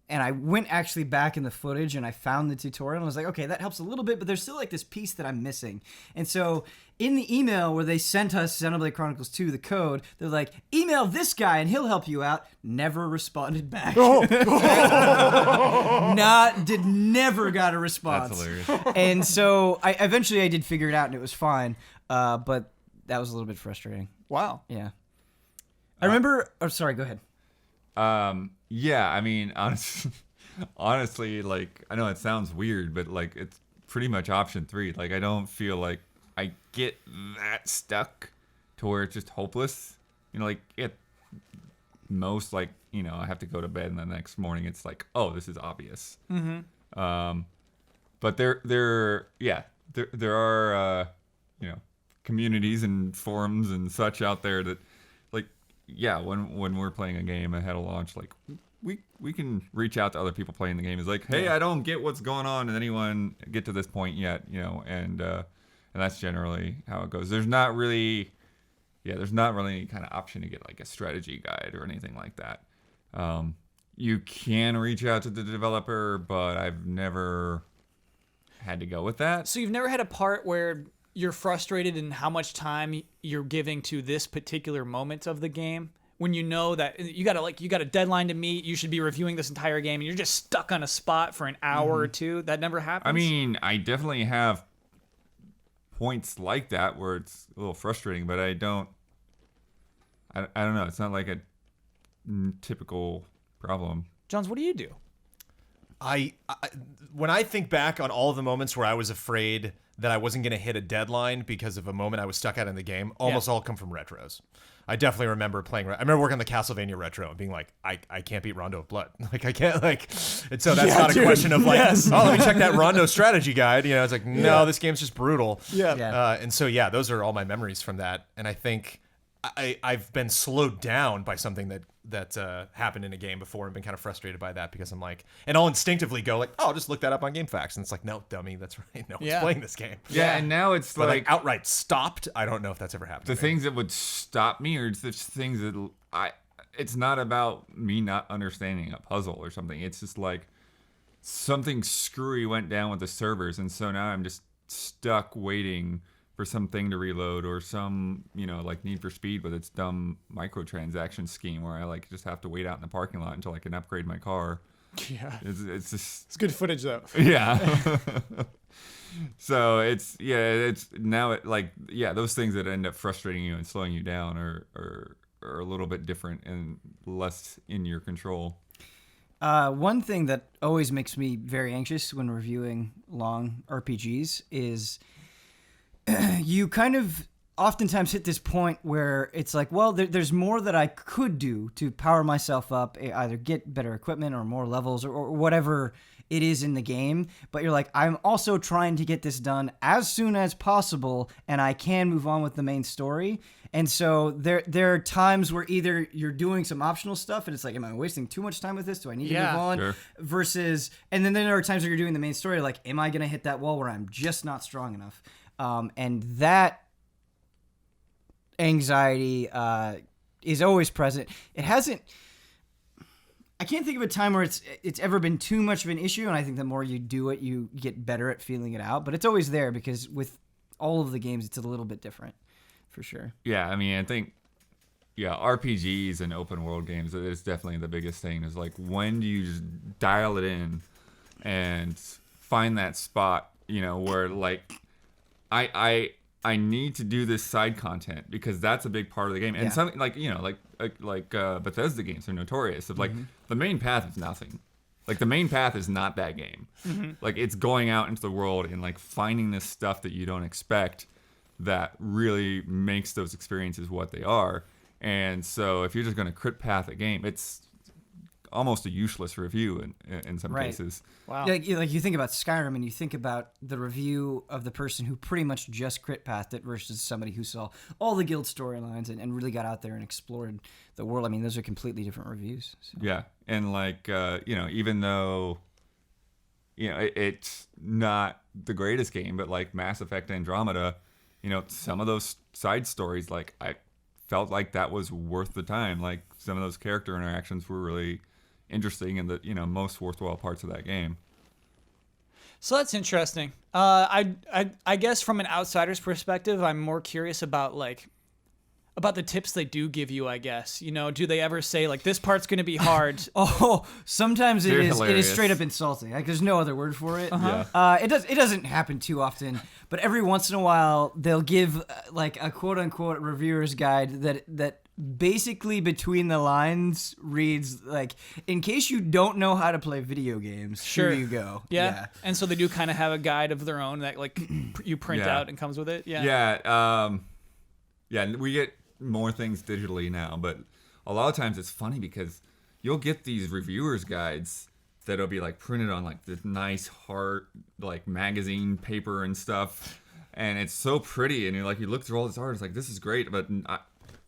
and I went actually back in the footage and I found the tutorial and I was like, okay, that helps a little bit, but there's still like this piece that I'm missing. And so in the email where they sent us Xenoblade Chronicles 2, the code, they're like, email this guy and he'll help you out. Never responded back. Never got a response. That's hilarious. And so I eventually did figure it out and it was fine. But that was a little bit frustrating. Wow. Yeah. I remember. Oh, sorry. Go ahead. Yeah, I mean, honestly, like, I know it sounds weird, but like, it's pretty much option 3. Like, I don't feel like I get that stuck to where it's just hopeless. You know, like, at most, like, I have to go to bed and the next morning it's like, oh, this is obvious. But there are communities and forums and such out there that, like, when we're playing a game ahead of launch, like we can reach out to other people playing the game. It's like, hey, I don't get what's going on. Did anyone get to this point yet? And that's generally how it goes. There's not really any kind of option to get like a strategy guide or anything like that. You can reach out to the developer, but I've never had to go with that. So you've never had a part where you're frustrated in how much time you're giving to this particular moment of the game, when you know that you got a deadline to meet, you should be reviewing this entire game, and you're just stuck on a spot for an hour or two. That never happens. I mean, I definitely have points like that where it's a little frustrating, but I don't know. It's not like a typical problem. Jones, what do you do? I when I think back on all of the moments where I was afraid that I wasn't going to hit a deadline because of a moment I was stuck at in the game, almost all come from retros. I definitely remember playing. I remember working on the Castlevania retro and being like, I can't beat Rondo of Blood. Like, I can't, like, and so that's not a question of like, oh, let me check that Rondo strategy guide. It's like, no, this game's just brutal. And so, those are all my memories from that. And I think I've been slowed down by something that happened in a game before and been kind of frustrated by that, because I'm like, and I'll instinctively go like, oh, I'll just look that up on GameFAQs, and it's like, no, dummy, that's right, no one's playing this game. And now it's But like outright stopped. I don't know if that's ever happened. the things that would stop me are the things that it's not about me not understanding a puzzle or something. It's just like something screwy went down with the servers, and so now I'm just stuck waiting for something to reload, or some, like Need for Speed with its dumb microtransaction scheme where I like just have to wait out in the parking lot until I can upgrade my car. Yeah. It's just... It's good footage, though. Yeah. So it's now it like, those things that end up frustrating you and slowing you down are a little bit different and less in your control. One thing that always makes me very anxious when reviewing long RPGs is you kind of oftentimes hit this point where it's like, well, there's more that I could do to power myself up, either get better equipment or more levels or whatever it is in the game. But you're like, I'm also trying to get this done as soon as possible, and I can move on with the main story. And so there are times where either you're doing some optional stuff and it's like, am I wasting too much time with this? Do I need to move on? Sure. Versus, and then there are times where you're doing the main story, like, am I going to hit that wall where I'm just not strong enough? And that anxiety is always present. I can't think of a time where it's ever been too much of an issue, and I think the more you do it, you get better at feeling it out. But it's always there, because with all of the games, it's a little bit different, for sure. Yeah, I mean, I think, RPGs and open world games is definitely the biggest thing. Is like, when do you just dial it in and find that spot, where like, I need to do this side content because that's a big part of the game. And something like, Bethesda games are notorious of like, the main path is nothing. Like, the main path is not that game. Like, it's going out into the world and like finding this stuff that you don't expect that really makes those experiences what they are. And so if you're just going to crit path a game, it's almost a useless review in some cases. Wow. Like you think about Skyrim, and you think about the review of the person who pretty much just crit pathed it versus somebody who saw all the guild storylines and really got out there and explored the world. I mean, those are completely different reviews. So. Yeah, and like even though it's not the greatest game, but like Mass Effect Andromeda, some of those side stories, like, I felt like that was worth the time. Like, some of those character interactions were really interesting and the most worthwhile parts of that game. So that's interesting. I guess from an outsider's perspective, I'm more curious about the tips they do give you. I guess do they ever say like, this part's going to be hard? Sometimes They're it hilarious. is straight up insulting. Like, there's no other word for it. It doesn't happen too often, but every once in a while they'll give like a quote unquote reviewer's guide that basically between the lines reads like, in case you don't know how to play video games, here you go. Yeah. And so they do kind of have a guide of their own that like you print out and comes with it. Yeah, we get more things digitally now, but a lot of times it's funny because you'll get these reviewers guides that'll be like printed on like this nice hard like magazine paper and stuff, and it's so pretty, and you look through all this art, it's like, this is great, but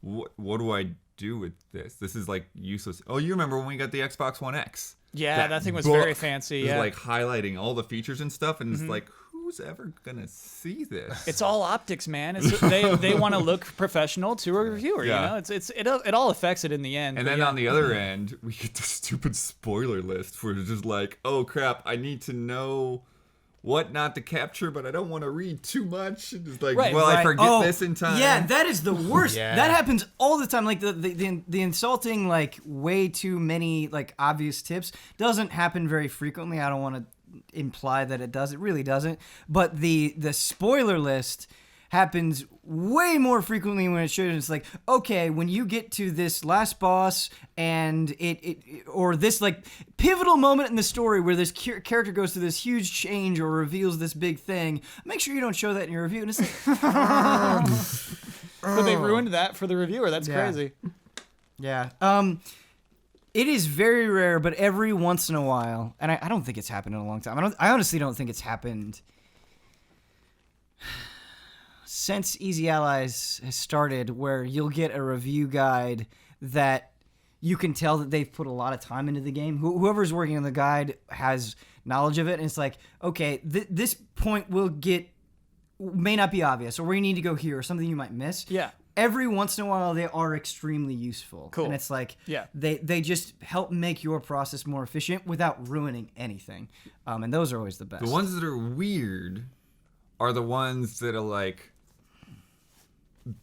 what do I do with this? This is like useless. Oh, you remember when we got the Xbox One X? Yeah, that thing was very fancy. It was Yeah, like highlighting all the features and stuff, and it's like, who's ever gonna see this? it's all optics, man. They want to look professional to a reviewer. Yeah. You know, it all affects it in the end. And but then yeah. on the other end, we get the stupid spoiler list where it's just like, oh crap, I need to know what not to capture, but I don't want to read too much. And it's like, Right, well, I Right. forget Oh, this in time. Yeah, that is the worst. Yeah. That happens all the time. Like the insulting, like way too many like obvious tips doesn't happen very frequently. I don't want to imply that it does. It really doesn't. But the spoiler list happens way more frequently when it should. It's like, okay, when you get to this last boss and it or this like pivotal moment in the story where this character goes through this huge change or reveals this big thing, make sure you don't show that in your review. And it's like, But they ruined that for the reviewer. That's Yeah. crazy. yeah. It is very rare, but every once in a while, and I don't think it's happened in a long time. I honestly don't think it's happened since Easy Allies has started, where you'll get a review guide that you can tell that they've put a lot of time into the game. Whoever's working on the guide has knowledge of it, and it's like, okay, this point may not be obvious, or where you need to go here, or something you might miss. Yeah. Every once in a while, they are extremely useful. Cool. And it's like, Yeah. they just help make your process more efficient without ruining anything. And those are always the best. The ones that are weird are the ones that are like,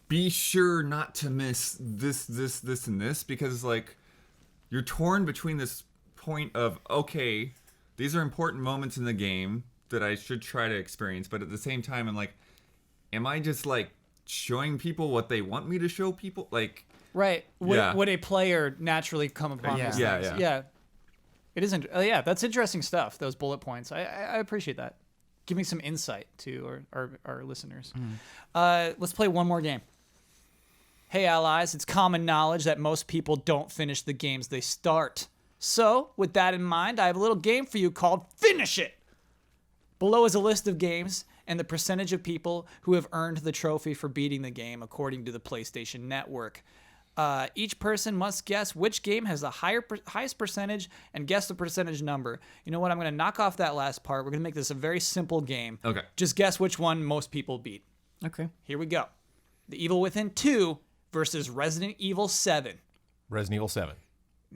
be sure not to miss this, and this, because like you're torn between this point of, okay, these are important moments in the game that I should try to experience, but at the same time, I'm like, am I just like showing people what they want me to show people? Like, Right. Yeah. Would a player naturally come upon Yeah. these Yeah, things? yeah. It isn't. Yeah, that's interesting stuff. Those bullet points. I appreciate that. Give me some insight to our listeners. Let's play one more game. Hey, allies, it's common knowledge that most people don't finish the games they start. So, with that in mind, I have a little game for you called Finish It. Below is a list of games and the percentage of people who have earned the trophy for beating the game according to the PlayStation Network. Each person must guess which game has the highest percentage and guess the percentage number. You know what? I'm going to knock off that last part. We're going to make this a very simple game. Okay. Just guess which one most people beat. Okay. Here we go. The Evil Within 2 versus Resident Evil 7. Resident Evil 7.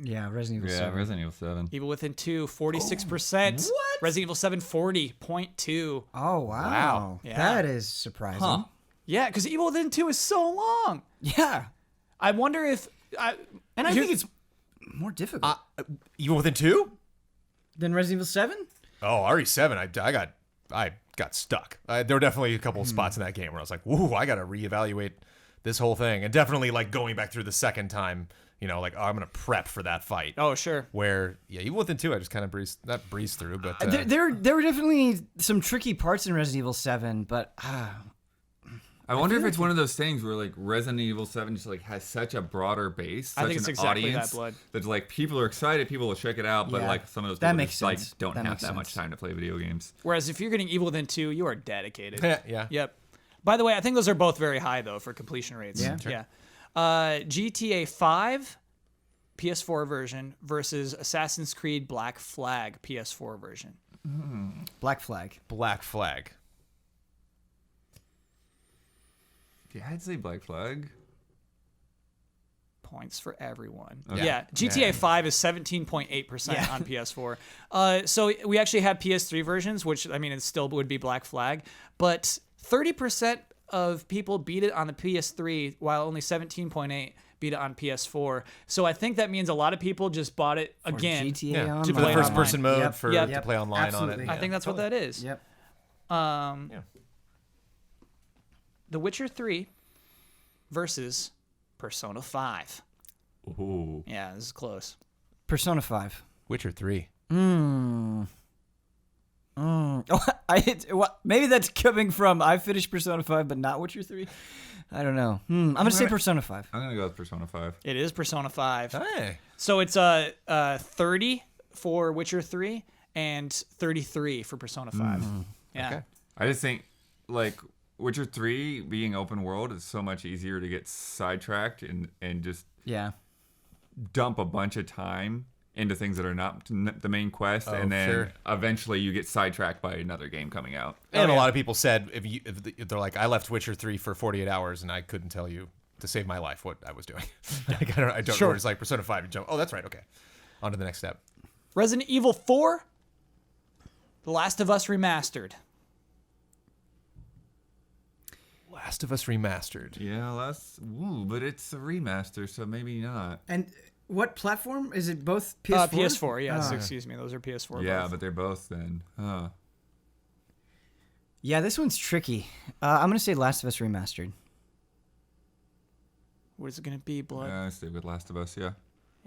Yeah, Resident Evil yeah, 7. Resident Evil 7. Evil Within 2, 46%. what? Resident Evil 7, 40.2. Oh, wow. Wow. Yeah. That is surprising. Huh? Yeah, because Evil Within 2 is so long. Yeah. I wonder if... And I think it's more difficult Evil Within 2? than Resident Evil 7? Oh, RE7, I got stuck. There were definitely a couple of spots in that game where I was like, "Whoa, I got to reevaluate this whole thing." And definitely like going back through the second time, like, oh, I'm going to prep for that fight. Oh, sure. Where, yeah, Evil Within 2, I just kind of breezed through, but There were definitely some tricky parts in Resident Evil 7, but I wonder if it's one of those things where like Resident Evil 7 just like has such a broader base, I such think it's an exactly that, audience Blood. that's like people are excited, people will check it out, but Yeah. like some of those That people makes just like sense. don't That have makes that much sense. time to play video games. Whereas if you're getting Evil Within 2, you are dedicated. yeah. Yep. By the way, I think those are both very high, though, for completion rates. Yeah. Yeah. GTA 5 PS4 version versus Assassin's Creed Black Flag PS4 version. Black Flag. Black Flag. Yeah, I'd say Black Flag. Points for everyone. Okay. Yeah. GTA 5 is 17.8% on PS4. So we actually have PS3 versions, which, I mean, it still would be Black Flag. But 30% of people beat it on the PS3, while only 17.8% beat it on PS4. So I think that means a lot of people just bought it again. GTA Yeah. Online. To For the play first online. person mode Yep. for Yep. to play online Absolutely. on it. I think that's what that is. Yep. The Witcher 3 versus Persona 5. Ooh. Yeah, this is close. Persona 5. Witcher 3. Maybe that's coming from I finished Persona 5, but not Witcher 3. I don't know. I'm gonna say Persona 5. I'm gonna go with Persona 5. It is Persona 5. Hey. So it's 30 for Witcher 3 and 33 for Persona 5. Yeah. Okay. I just think like Witcher 3 being open world is so much easier to get sidetracked and just Yeah. dump a bunch of time into things that are not the main quest, and then sure. eventually you get sidetracked by another game coming out. And a lot of people said if they're like, I left Witcher 3 for 48 hours and I couldn't tell you to save my life what I was doing. Like, I don't Sure. know. It's like Persona 5. You jump. Oh, that's right. Okay. On to the next step. Resident Evil 4, The Last of Us Remastered. Last of Us Remastered. Yeah, but it's a remaster, so maybe not. And what platform is it? Both PS4. PS4, yes. Oh. Excuse me, those are PS4. Yeah, both. but they're both then. Huh. Yeah, this one's tricky. I'm gonna say Last of Us Remastered. What is it gonna be, Blood? I stay with Last of Us, yeah.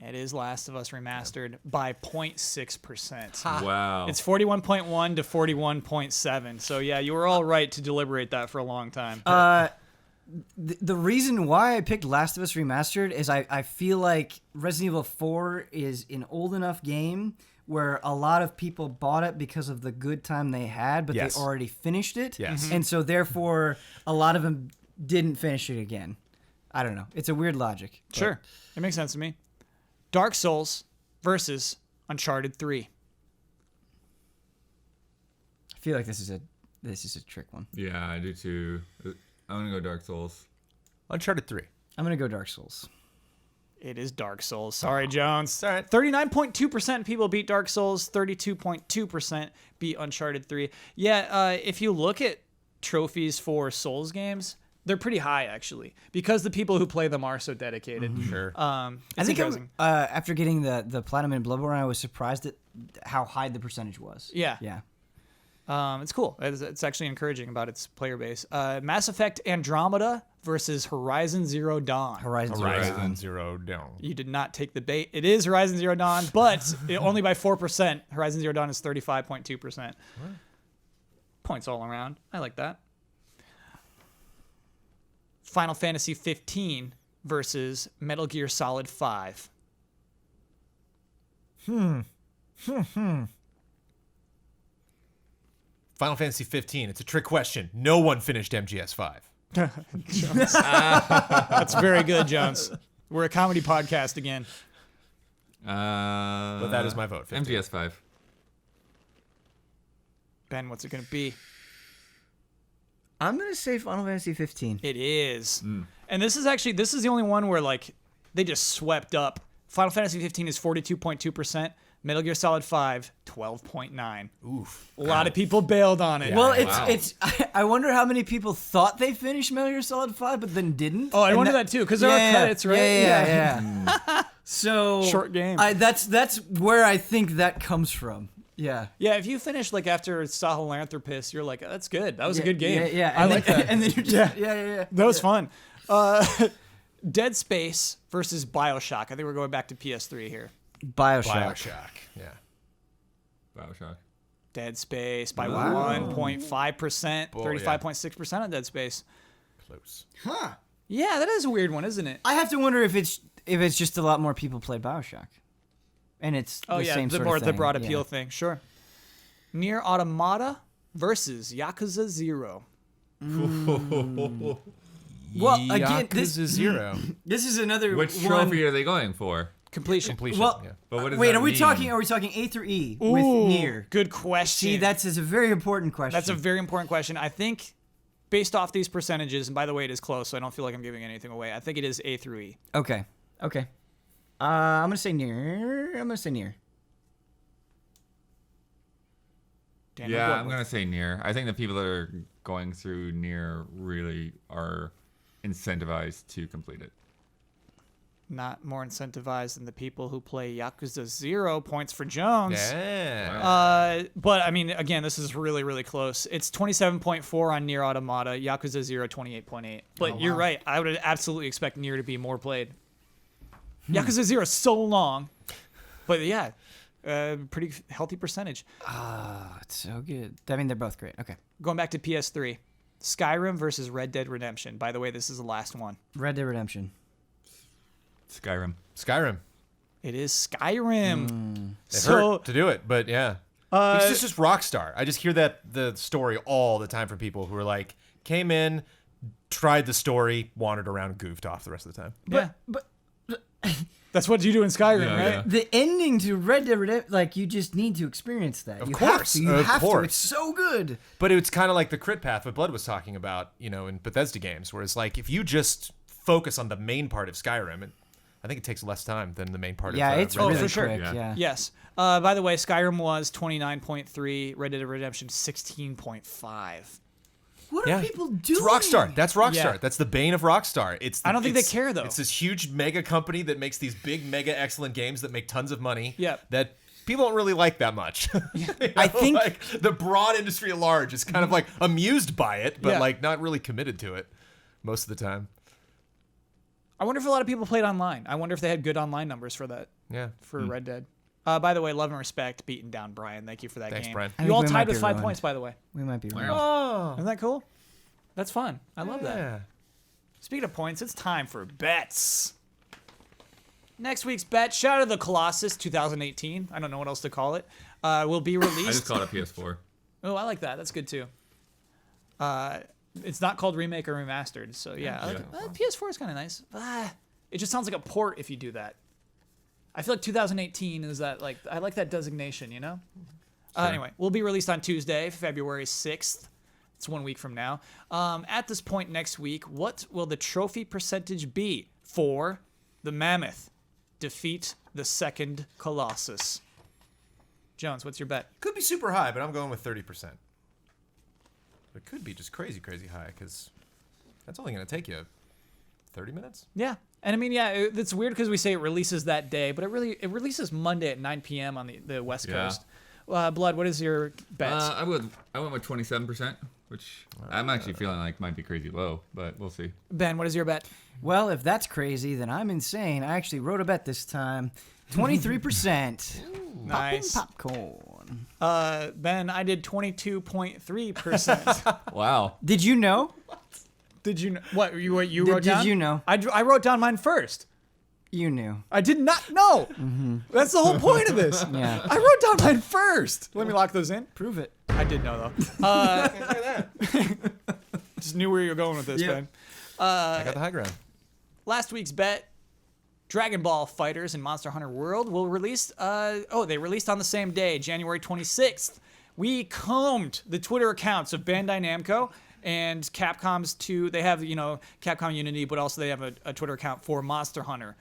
It is Last of Us Remastered by 0.6%. Wow. It's 41.1 to 41.7. So yeah, you were all right to deliberate that for a long time. The reason why I picked Last of Us Remastered is I feel like Resident Evil 4 is an old enough game where a lot of people bought it because of the good time they had, but Yes. they already finished it. Yes. And so therefore, a lot of them didn't finish it again. I don't know. It's a weird logic. but- Sure, it makes sense to me. Dark Souls versus Uncharted 3. I feel like this is a trick one. Yeah, I do too. I'm gonna go Dark Souls. Uncharted 3. I'm gonna go Dark Souls. It is Dark Souls. Sorry, Jones. all right. 39.2% people beat Dark Souls. 32.2% beat Uncharted 3. Yeah, if you look at trophies for Souls games, they're pretty high actually because the people who play them are so dedicated. Sure. It's I think interesting. after getting the platinum in Bloodborne, I was surprised at how high the percentage was. Yeah. Yeah. It's cool. It's actually encouraging about its player base. Mass Effect Andromeda versus Horizon Zero Dawn. Horizon Zero Dawn. Horizon Zero Dawn. You did not take the bait. It is Horizon Zero Dawn, but only by 4%. Horizon Zero Dawn is 35.2%. Points all around. I like that. Final Fantasy 15 versus Metal Gear Solid 5. Final Fantasy 15. It's a trick question. No one finished MGS 5. That's very good, Jones. We're a comedy podcast again. But that is my vote. 15. MGS 5. Ben, what's it going to be? I'm gonna say Final Fantasy 15. It is. And this is the only one where like they just swept up. Final Fantasy 15 is 42.2%. Metal Gear Solid 5, 12.9. Oof. A lot of people bailed on it. Well, Wow. it's. I wonder how many people thought they finished Metal Gear Solid 5, but then didn't. Oh, I And wonder that too, because there are credits, right? Yeah. So Short game. That's where I think that comes from. Yeah. Yeah, if you finish like after Sahelanthropus, you're like, that's good. That was a good game. Yeah. I And like then, that. And then you're just, yeah. That was fun. Dead Space versus Bioshock. I think we're going back to PS3 here. Bioshock. Yeah. Bioshock. Dead Space by Wow. 1.5%, Boy, yeah. 35.6% on Dead Space. Close. Huh. Yeah, that is a weird one, isn't it? I have to wonder if it's just a lot more people play Bioshock, and it's Oh the yeah, same the sort more of the thing. broad Yeah. appeal thing, sure. Nier Automata versus Yakuza 0. Well, again, this Yakuza 0. this is another Which one. trophy are they going for? Completion. Completion. Well, yeah. But what does wait, that are we mean? talking A through E Ooh, with Nier? Good question. See, that's a very important question. That's a very important question. I think based off these percentages, and by the way, it is close, so I don't feel like I'm giving anything away. I think it is A through E. okay. I'm gonna say Nier. Daniel, Yeah, what- I'm gonna say Nier. I think the people that are going through Nier really are incentivized to complete it. Not more incentivized than the people who play Yakuza 0. Points for Jones. Yeah. But I mean, again, this is really, really close. It's 27.4 on Nier Automata, Yakuza 0, 28.8. But you're right. I would absolutely expect Nier to be more played. Yakuza 0 is so long. But yeah, Pretty healthy percentage. Oh, it's so good. I mean, they're both great. Okay. Going back to PS3, Skyrim versus Red Dead Redemption. By the way, this is the last one. Red Dead Redemption. Skyrim. It is Skyrim. It hurt to do it, but yeah. It's just Rockstar. I just hear the story all the time from people who are like, came in, tried the story, wandered around, goofed off the rest of the time. But that's what you do in Skyrim, right? Yeah. the ending to Red Dead Redemption, like, you just need to experience that. Of course. You have to. It's so good. But it's kind of like the crit path what Blood was talking about, in Bethesda games, where it's like, if you just focus on the main part of Skyrim, I think it takes less time than the main part of it's Red really Dead. for sure. quick. Yeah. Yes. By the way, Skyrim was 29.3, Red Dead Redemption 16.5. What are people doing? It's Rockstar. That's Rockstar. Yeah. That's the bane of Rockstar. I don't think they care, though. It's this huge mega company that makes these big, mega excellent games that make tons of money. Yep. That people don't really like that much. I think like the broad industry at large is kind of like amused by it, but Yeah. like not really committed to it most of the time. I wonder if a lot of people played online. I wonder if they had good online numbers for that, Yeah. for Red Dead. By the way, love and respect, beating down Brian. Thank you for that Thanks, game. Brian. I You think all we might tied be with 5 ruined. points, by the way. We might be right. Oh. Isn't that cool? That's fun. I love that. Yeah. Speaking of points, it's time for bets. Next week's bet, Shadow of the Colossus 2018. I don't know what else to call it. Will be released. I just called it PS4. Oh, I like that. That's good too. It's not called remake or remastered, so yeah. I like it. PS4 is kind of nice. It just sounds like a port if you do that. I feel like 2018 is that like I like that designation, Anyway, will be released on Tuesday, February 6th. It's 1 week from now. At this point next week, what will the trophy percentage be for the Mammoth? Defeat the second Colossus. Jones, what's your bet? Could be super high, but I'm going with 30%. It could be just crazy, crazy high, because that's only going to take you 30 minutes. Yeah. And I mean, yeah, it's weird because we say it releases that day, but it releases Monday at 9 p.m. on the West Coast. Blood, what is your bet? I went with 27%, which I'm actually feeling like might be crazy low, but we'll see. Ben, what is your bet? Well, if that's crazy, then I'm insane. I actually wrote a bet this time. 23%. Nice. Popcorn. Ben, I did 22.3%. Wow. Did you know? Did you know? What you wrote down? Did you know? I wrote down mine first. You knew. I did not know. That's the whole point of this. Yeah. I wrote down mine first. Let me lock those in. Prove it. I did know, though. Just knew where you were going with this, Ben. I got the high ground. Last week's bet, Dragon Ball FighterZ and Monster Hunter World will release. They released on the same day, January 26th. We combed the Twitter accounts of Bandai Namco and Capcom's two. They have, Capcom Unity, but also they have a Twitter account for Monster Hunter.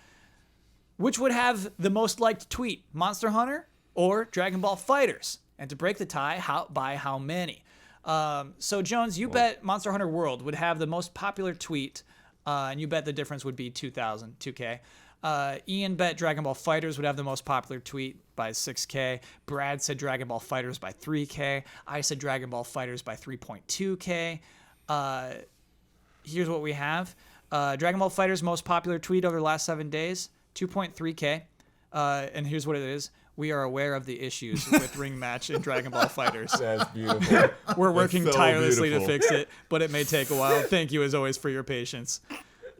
Which would have the most liked tweet, Monster Hunter or Dragon Ball FighterZ? And to break the tie, by how many? So Jones, you bet Monster Hunter World would have the most popular tweet, and you bet the difference would be 2K. Ian bet Dragon Ball FighterZ would have the most popular tweet by 6K. Brad said Dragon Ball FighterZ by 3K. I said Dragon Ball FighterZ by 3.2K. Here's what we have. Dragon Ball FighterZ most popular tweet over the last 7 days, 2.3K. And here's what it is. We are aware of the issues with Ring Match and Dragon Ball FighterZ. That's beautiful. We're working so tirelessly beautiful. to fix it, but it may take a while. Thank you, as always, for your patience.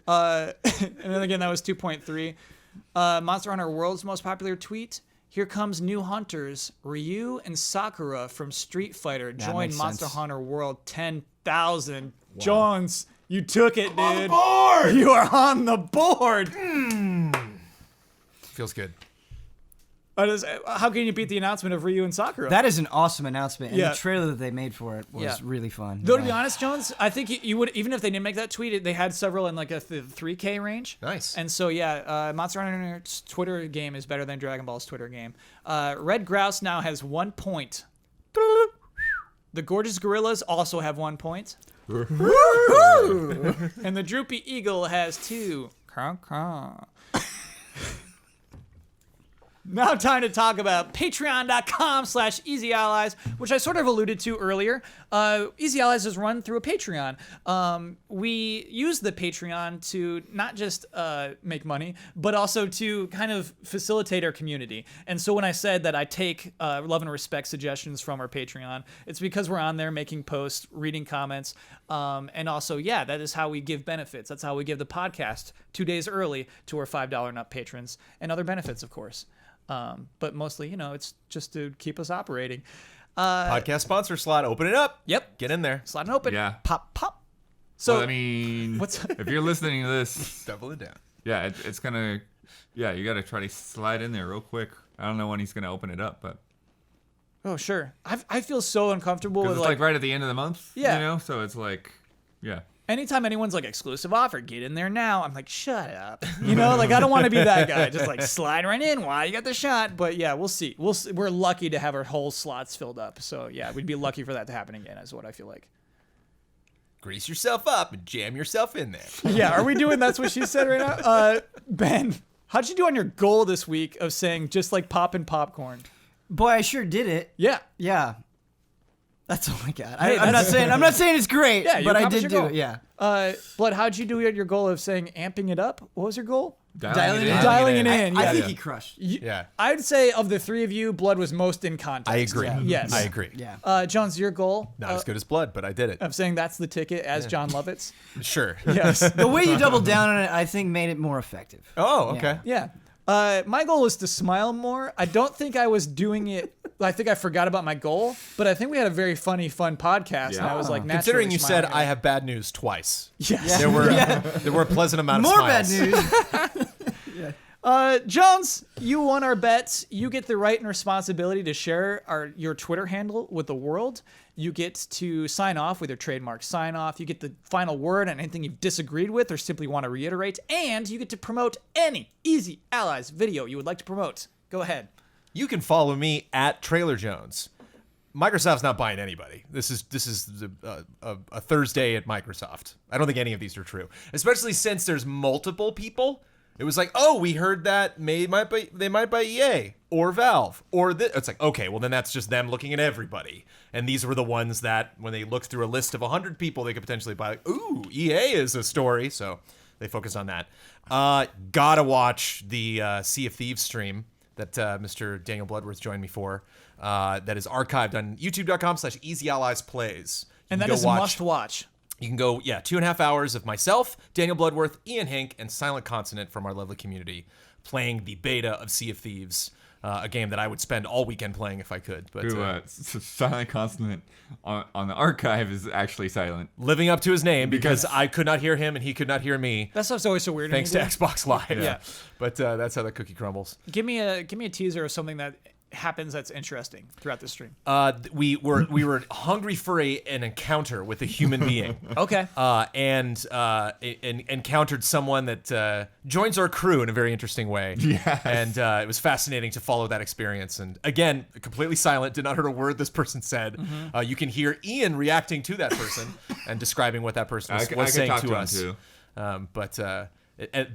And then again, that was 2.3. Monster Hunter World's most popular tweet. Here comes new hunters. Ryu and Sakura from Street Fighter join makes Monster sense. Hunter World 10,000. Jones, you took it, dude. On the board! You are on the board. Feels good. How can you beat the announcement of Ryu and Sakura? That is an awesome announcement, and Yeah. the trailer that they made for it was Yeah. really fun. Though, to be honest, Jones, I think you would, even if they didn't make that tweet, they had several in like the 3K range. Nice. And so, Monster Hunter's Twitter game is better than Dragon Ball's Twitter game. Red Grouse now has 1 point. The Gorgeous Gorillas also have 1 point. And the Droopy Eagle has 2. Now time to talk about patreon.com/easyallies, which I sort of alluded to earlier. Easy Allies is run through a Patreon. We use the Patreon to not just make money, but also to kind of facilitate our community. And so when I said that I take love and respect suggestions from our Patreon, it's because we're on there making posts, reading comments, and also, yeah, that is how we give benefits. That's how we give the podcast 2 days early to our $5 and up patrons, and other benefits, of course. But mostly, it's just to keep us operating. Podcast sponsor slot. Open it up. Yep. Get in there. Slide and open. Yeah. Pop, pop. So, Well, I mean, if you're listening to this, Double it down. yeah, it's gonna, yeah, you gotta try to slide in there real quick. I don't know when he's gonna open it up, but oh, sure. I feel so uncomfortable with it's like right at the end of the month. Yeah. So it's like, yeah. anytime anyone's like exclusive offer, get in there now. I'm like, shut up. I don't want to be that guy. Just like slide right in while you got the shot. But yeah, we'll see. We're lucky to have our whole slots filled up. So yeah, we'd be lucky for that to happen again, is what I feel like. Grease yourself up and jam yourself in there. Yeah, are we doing that's what she said right now? Ben, how'd you do on your goal this week of saying just like popping popcorn? Boy, I sure did it. Yeah. Yeah. That's all I got. Hey, I'm not saying it's great, Yeah, you but I accomplished did your do goal. it. Yeah. Blood, how'd you do your goal of saying amping it up? What was your goal? Dialing it in. Dialing it in. I Yeah. think he crushed. Yeah. I'd say of the three of you, Blood was most in context. I agree. Yeah. Yes. I agree. Yeah. Jones, your goal Not as good as Blood, but I did it. of saying that's the ticket as John Lovitz. Sure. Yes. The way you doubled down on it, I think, made it more effective. Oh, okay. Yeah. My goal was to smile more. I don't think I was doing it. I think I forgot about my goal, but I think we had a very fun podcast, and I was like, naturally Considering you said smiling. I have bad news twice. Yes. There were a pleasant amount of More smiles. bad news. Jones, you won our bets. You get the right and responsibility to share your Twitter handle with the world. You get to sign off with your trademark sign off. You get the final word on anything you've disagreed with or simply want to reiterate. And you get to promote any Easy Allies video you would like to promote. Go ahead. You can follow me at Trailer Jones. Microsoft's not buying anybody. This is a Thursday at Microsoft. I don't think any of these are true, especially since there's multiple people. It was like, oh, we heard that they might buy EA or Valve or this. It's like, okay, well then that's just them looking at everybody. And these were the ones that when they looked through a list of 100 people, they could potentially buy. Like, ooh, EA is a story, so they focused on that. Gotta watch the Sea of Thieves stream that Mr. Daniel Bloodworth joined me for. That is archived on youtube.com/EasyAlliesPlays. And that is a must watch. You can go, 2.5 hours of myself, Daniel Bloodworth, Ian Hink, and Silent Consonant from our lovely community playing the beta of Sea of Thieves, a game that I would spend all weekend playing if I could. But Silent Consonant on the archive is actually silent. living up to his name because I could not hear him and he could not hear me. That stuff's always so weird. Thanks to Xbox Live. Yeah. But that's how the cookie crumbles. Give me a teaser of something that happens that's interesting throughout the stream. We were hungry for an encounter with a human being. Okay. And encountered someone that joins our crew in a very interesting way. Yes. And it was fascinating to follow that experience. And again, completely silent, did not hear a word this person said. Mm-hmm. You can hear Ian reacting to that person and describing what that person was I saying could talk to to him us. too.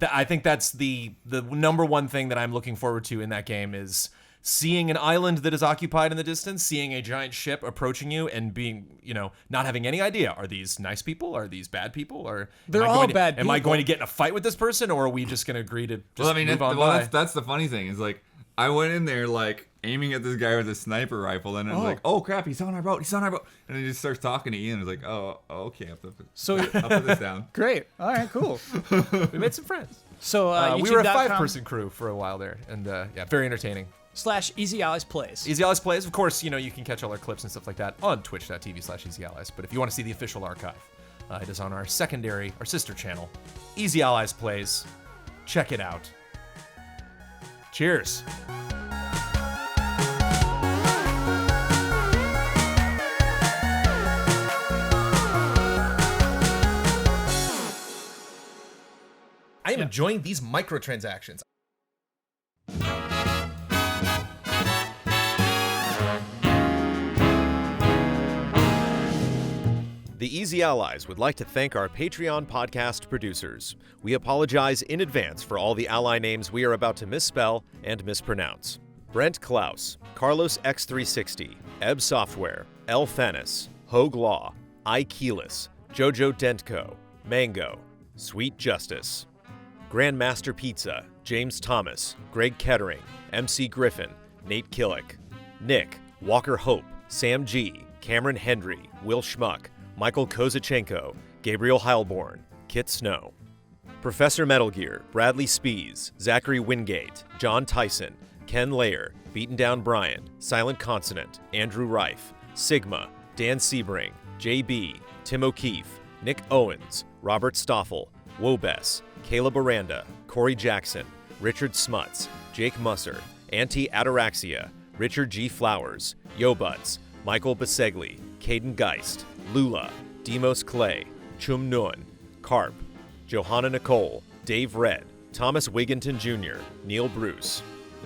I think that's the number one thing that I'm looking forward to in that game is seeing an island that is occupied in the distance, seeing a giant ship approaching you, and being, not having any idea. Are these nice people? Are these bad people? Or They're all bad Am I people. going to get in a fight with this person, or are we just going to agree to just move on by? That's the funny thing is like I went in there like aiming at this guy with a sniper rifle, and I'm like, oh crap, he's on our boat, and he just starts talking to Ian. It's like, oh, okay, I'll put this down. Great. All right, cool. We made some friends. So We were a youtube.com 5-person crew for a while there, and very entertaining. /Easy Allies Plays. Easy Allies Plays, of course, you can catch all our clips and stuff like that on twitch.tv/EasyAllies. But if you want to see the official archive, it is on our sister channel, Easy Allies Plays. Check it out. Cheers. I am enjoying these microtransactions. The Easy Allies would like to thank our Patreon podcast producers. We apologize in advance for all the ally names we are about to misspell and mispronounce. Brent Klaus, Carlos X360, Ebb Software, L. Fanis, Hogue Law, I. Keyless, Jojo Dentco, Mango, Sweet Justice. Grandmaster Pizza, James Thomas, Greg Kettering, MC Griffin, Nate Killick, Nick, Walker Hope, Sam G, Cameron Hendry, Will Schmuck, Michael Kozachenko, Gabriel Heilborn, Kit Snow. Professor Metal Gear, Bradley Spees, Zachary Wingate, John Tyson, Ken Layer, Beaten Down Brian, Silent Consonant, Andrew Reif, Sigma, Dan Sebring, JB, Tim O'Keefe, Nick Owens, Robert Stoffel, Wobess, Caleb Aranda, Corey Jackson, Richard Smuts, Jake Musser, Anti-Ataraxia, Richard G. Flowers, Yobuts, Michael Basegli, Caden Geist, Lula, Demos Clay, Chum Nguyen, Carp, Johanna Nicole, Dave Red, Thomas Wigginton Jr., Neil Bruce,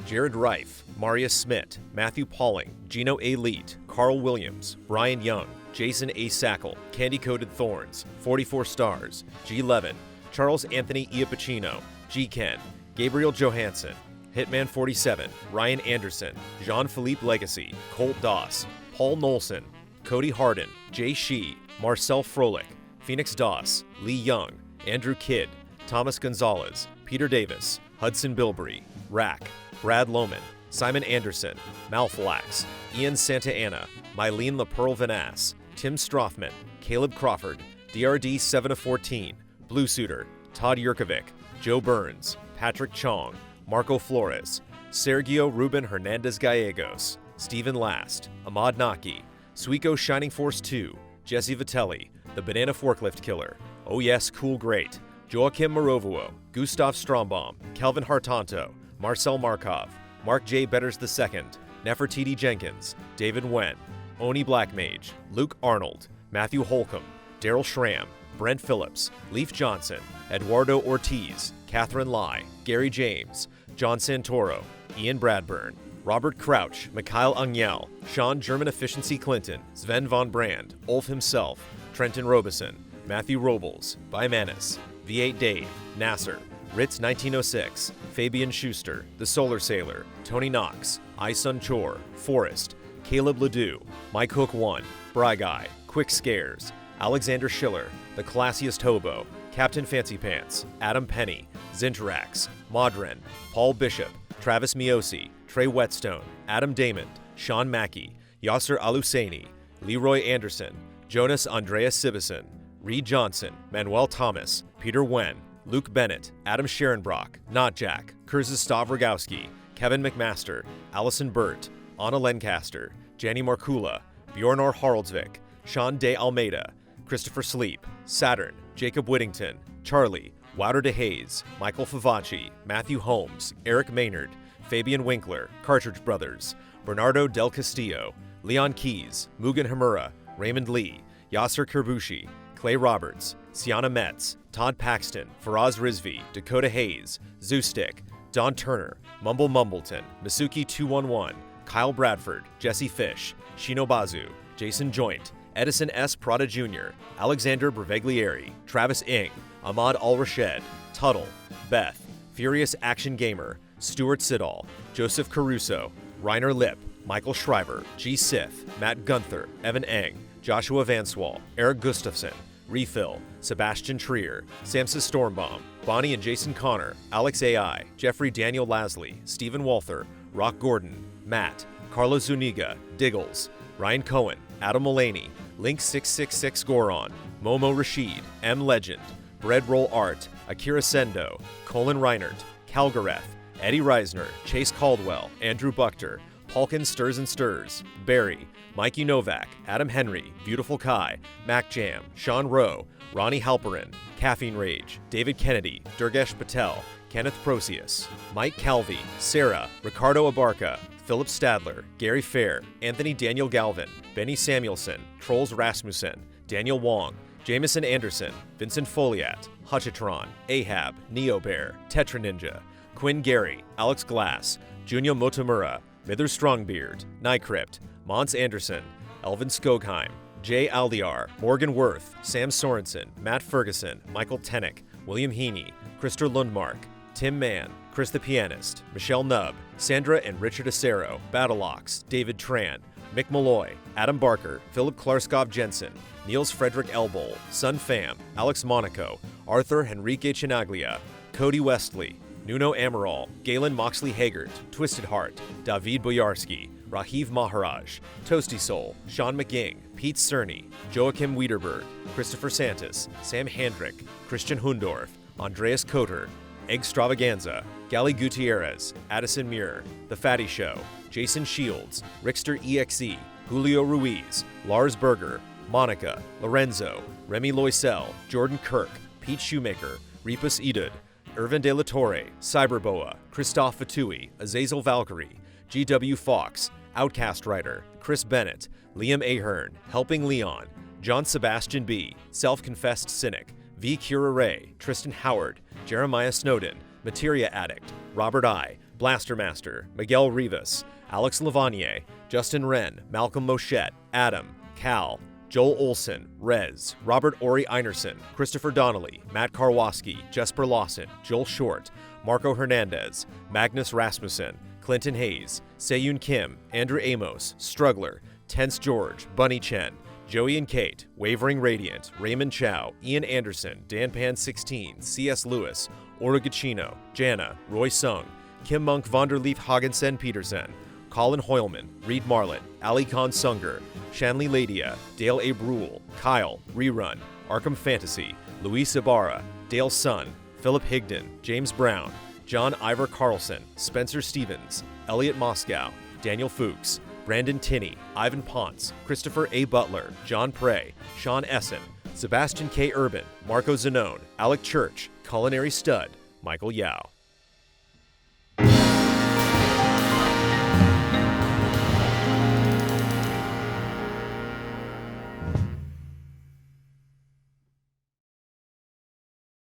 Jared Reif, Marius Smith, Matthew Pauling, Gino A. Leet, Carl Williams, Brian Young, Jason A. Sackle, Candy Coated Thorns, 44 Stars, G. Levin, Charles Anthony Iapicino, G. Ken, Gabriel Johansson, Hitman 47, Ryan Anderson, Jean-Philippe Legacy, Colt Doss, Paul Nolson, Cody Harden, Jay Shee, Marcel Froelich, Phoenix Doss, Lee Young, Andrew Kidd, Thomas Gonzalez, Peter Davis, Hudson Bilbrey, Rack, Brad Lohman, Simon Anderson, Malflax, Ian Santa Anna, Mylene LaPearl Vanass, Tim Strothman, Caleb Crawford, DRD 7 of 14, Blue Suitor, Todd Yurkovic, Joe Burns, Patrick Chong, Marco Flores, Sergio Ruben Hernandez Gallegos, Stephen Last, Ahmad Naki, Suiko Shining Force 2, Jesse Vitelli, The Banana Forklift Killer, Oh Yes, Cool Great, Joachim Morovuo, Gustav Strombaum, Kelvin Hartanto, Marcel Markov, Mark J. Betters II, Nefertiti Jenkins, David Wen, Oni Blackmage, Luke Arnold, Matthew Holcomb, Daryl Schramm, Brent Phillips, Leaf Johnson, Eduardo Ortiz, Catherine Lai, Gary James, John Santoro, Ian Bradburn, Robert Crouch, Mikhail Angel, Sean German Efficiency Clinton, Sven von Brand, Ulf himself, Trenton Robeson, Matthew Robles, Bimanis, V8 Dave, Nasser, Ritz 1906, Fabian Schuster, The Solar Sailor, Tony Knox, iSun Chor, Forrest, Caleb Ledoux, Mike Hook 1, Bry Guy, Quick Scares, Alexander Schiller, The Classiest Hobo, Captain Fancy Pants, Adam Penny, Zinterax, Modren, Paul Bishop, Travis Miosi, Trey Whetstone, Adam Damon, Sean Mackey, Yasser Aluseni, Leroy Anderson, Jonas Andreas Sibison, Reed Johnson, Manuel Thomas, Peter Wen, Luke Bennett, Adam Scherenbrock, Not Jack, Kurzistav Rogowski, Kevin McMaster, Allison Burt, Anna Lancaster, Jenny Markula, Bjornor Haraldsvik, Sean De Almeida, Christopher Sleep, Saturn, Jacob Whittington, Charlie, Wouter DeHaze, Michael Favacci, Matthew Holmes, Eric Maynard, Fabian Winkler, Cartridge Brothers, Bernardo Del Castillo, Leon Keys, Mugen Hamura, Raymond Lee, Yasser Kerbushi, Clay Roberts, Sienna Metz, Todd Paxton, Faraz Rizvi, Dakota Hayes, Zoostick, Don Turner, Mumble Mumbleton, Masuki 211, Kyle Bradford, Jesse Fish, Shinobazu, Jason Joint, Edison S. Prada Jr., Alexander Breveglieri, Travis Ing, Ahmad Al-Rashed, Tuttle, Beth, Furious Action Gamer, Stuart Siddall, Joseph Caruso, Reiner Lipp, Michael Schreiber, G. Sith, Matt Gunther, Evan Eng, Joshua Vanswall, Eric Gustafson, Refill, Sebastian Trier, Samson Stormbaum, Bonnie and Jason Connor, Alex AI, Jeffrey Daniel Lasley, Stephen Walther, Rock Gordon, Matt, Carlos Zuniga, Diggles, Ryan Cohen, Adam Mullaney, Link666 Goron, Momo Rashid, M. Legend, Bread Roll Art, Akira Sendo, Colin Reinert, Calgareth, Eddie Reisner, Chase Caldwell, Andrew Buchter, Palkin Stirs and Stirs, Barry, Mikey Novak, Adam Henry, Beautiful Kai, Mac Jam, Sean Rowe, Ronnie Halperin, Caffeine Rage, David Kennedy, Durgesh Patel, Kenneth Procius, Mike Calvi, Sarah, Ricardo Abarca, Philip Stadler, Gary Fair, Anthony Daniel Galvin, Benny Samuelson, Trolls Rasmussen, Daniel Wong, Jameson Anderson, Vincent Foliat, Hutchitron, Ahab, Neobear, Tetra Ninja, Quinn Gary, Alex Glass, Junyo Motomura, Mither Strongbeard, Nycrypt, Mons Anderson, Elvin Skogheim, Jay Aldiar, Morgan Worth, Sam Sorensen, Matt Ferguson, Michael Tennick, William Heaney, Krister Lundmark, Tim Mann, Chris the Pianist, Michelle Nubb, Sandra and Richard Acero, Battleox, David Tran, Mick Malloy, Adam Barker, Philip Klarskov Jensen, Niels Frederick Elbol, Sun Pham, Alex Monaco, Arthur Henrique Chinaglia, Cody Westley, Nuno Amaral, Galen Moxley Hagert, Twisted Heart, David Boyarski, Rahiv Maharaj, Toasty Soul, Sean McGing, Pete Cerny, Joachim Wiederberg, Christopher Santos, Sam Handrick, Christian Hundorf, Andreas Coter, Eggstravaganza, Gali Gutierrez, Addison Muir, The Fatty Show, Jason Shields, Rickster EXE, Julio Ruiz, Lars Berger, Monica, Lorenzo, Remy Loisel, Jordan Kirk, Pete Shoemaker, Repus Edud, Irvin De La Torre, Cyberboa, Christoph Fatui, Azazel Valkyrie, GW Fox, Outcast Writer, Chris Bennett, Liam Ahern, Helping Leon, John Sebastian B., Self-Confessed Cynic, V. Cura Ray, Tristan Howard, Jeremiah Snowden, Materia Addict, Robert I., Blaster Master, Miguel Rivas, Alex Lavanier, Justin Wren, Malcolm Moschette, Adam, Cal, Joel Olson, Rez, Robert Ori Einerson, Christopher Donnelly, Matt Karwoski, Jesper Lawson, Joel Short, Marco Hernandez, Magnus Rasmussen, Clinton Hayes, Seyun Kim, Andrew Amos, Struggler, Tense George, Bunny Chen, Joey and Kate, Wavering Radiant, Raymond Chow, Ian Anderson, DanPan16, C.S. Lewis, Orugachino, Jana, Roy Sung, Kim Monk Vonderleaf Hagensen Petersen, Colin Hoylman, Reed Marlin, Ali Khan Sunger, Shanley Ladia, Dale A. Brule, Kyle, Rerun, Arkham Fantasy, Luis Ibarra, Dale Sun, Philip Higdon, James Brown, John Ivor Carlson, Spencer Stevens, Elliot Moscow, Daniel Fuchs, Brandon Tinney, Ivan Ponce, Christopher A. Butler, John Prey, Sean Essen, Sebastian K. Urban, Marco Zanone, Alec Church, Culinary Stud, Michael Yao.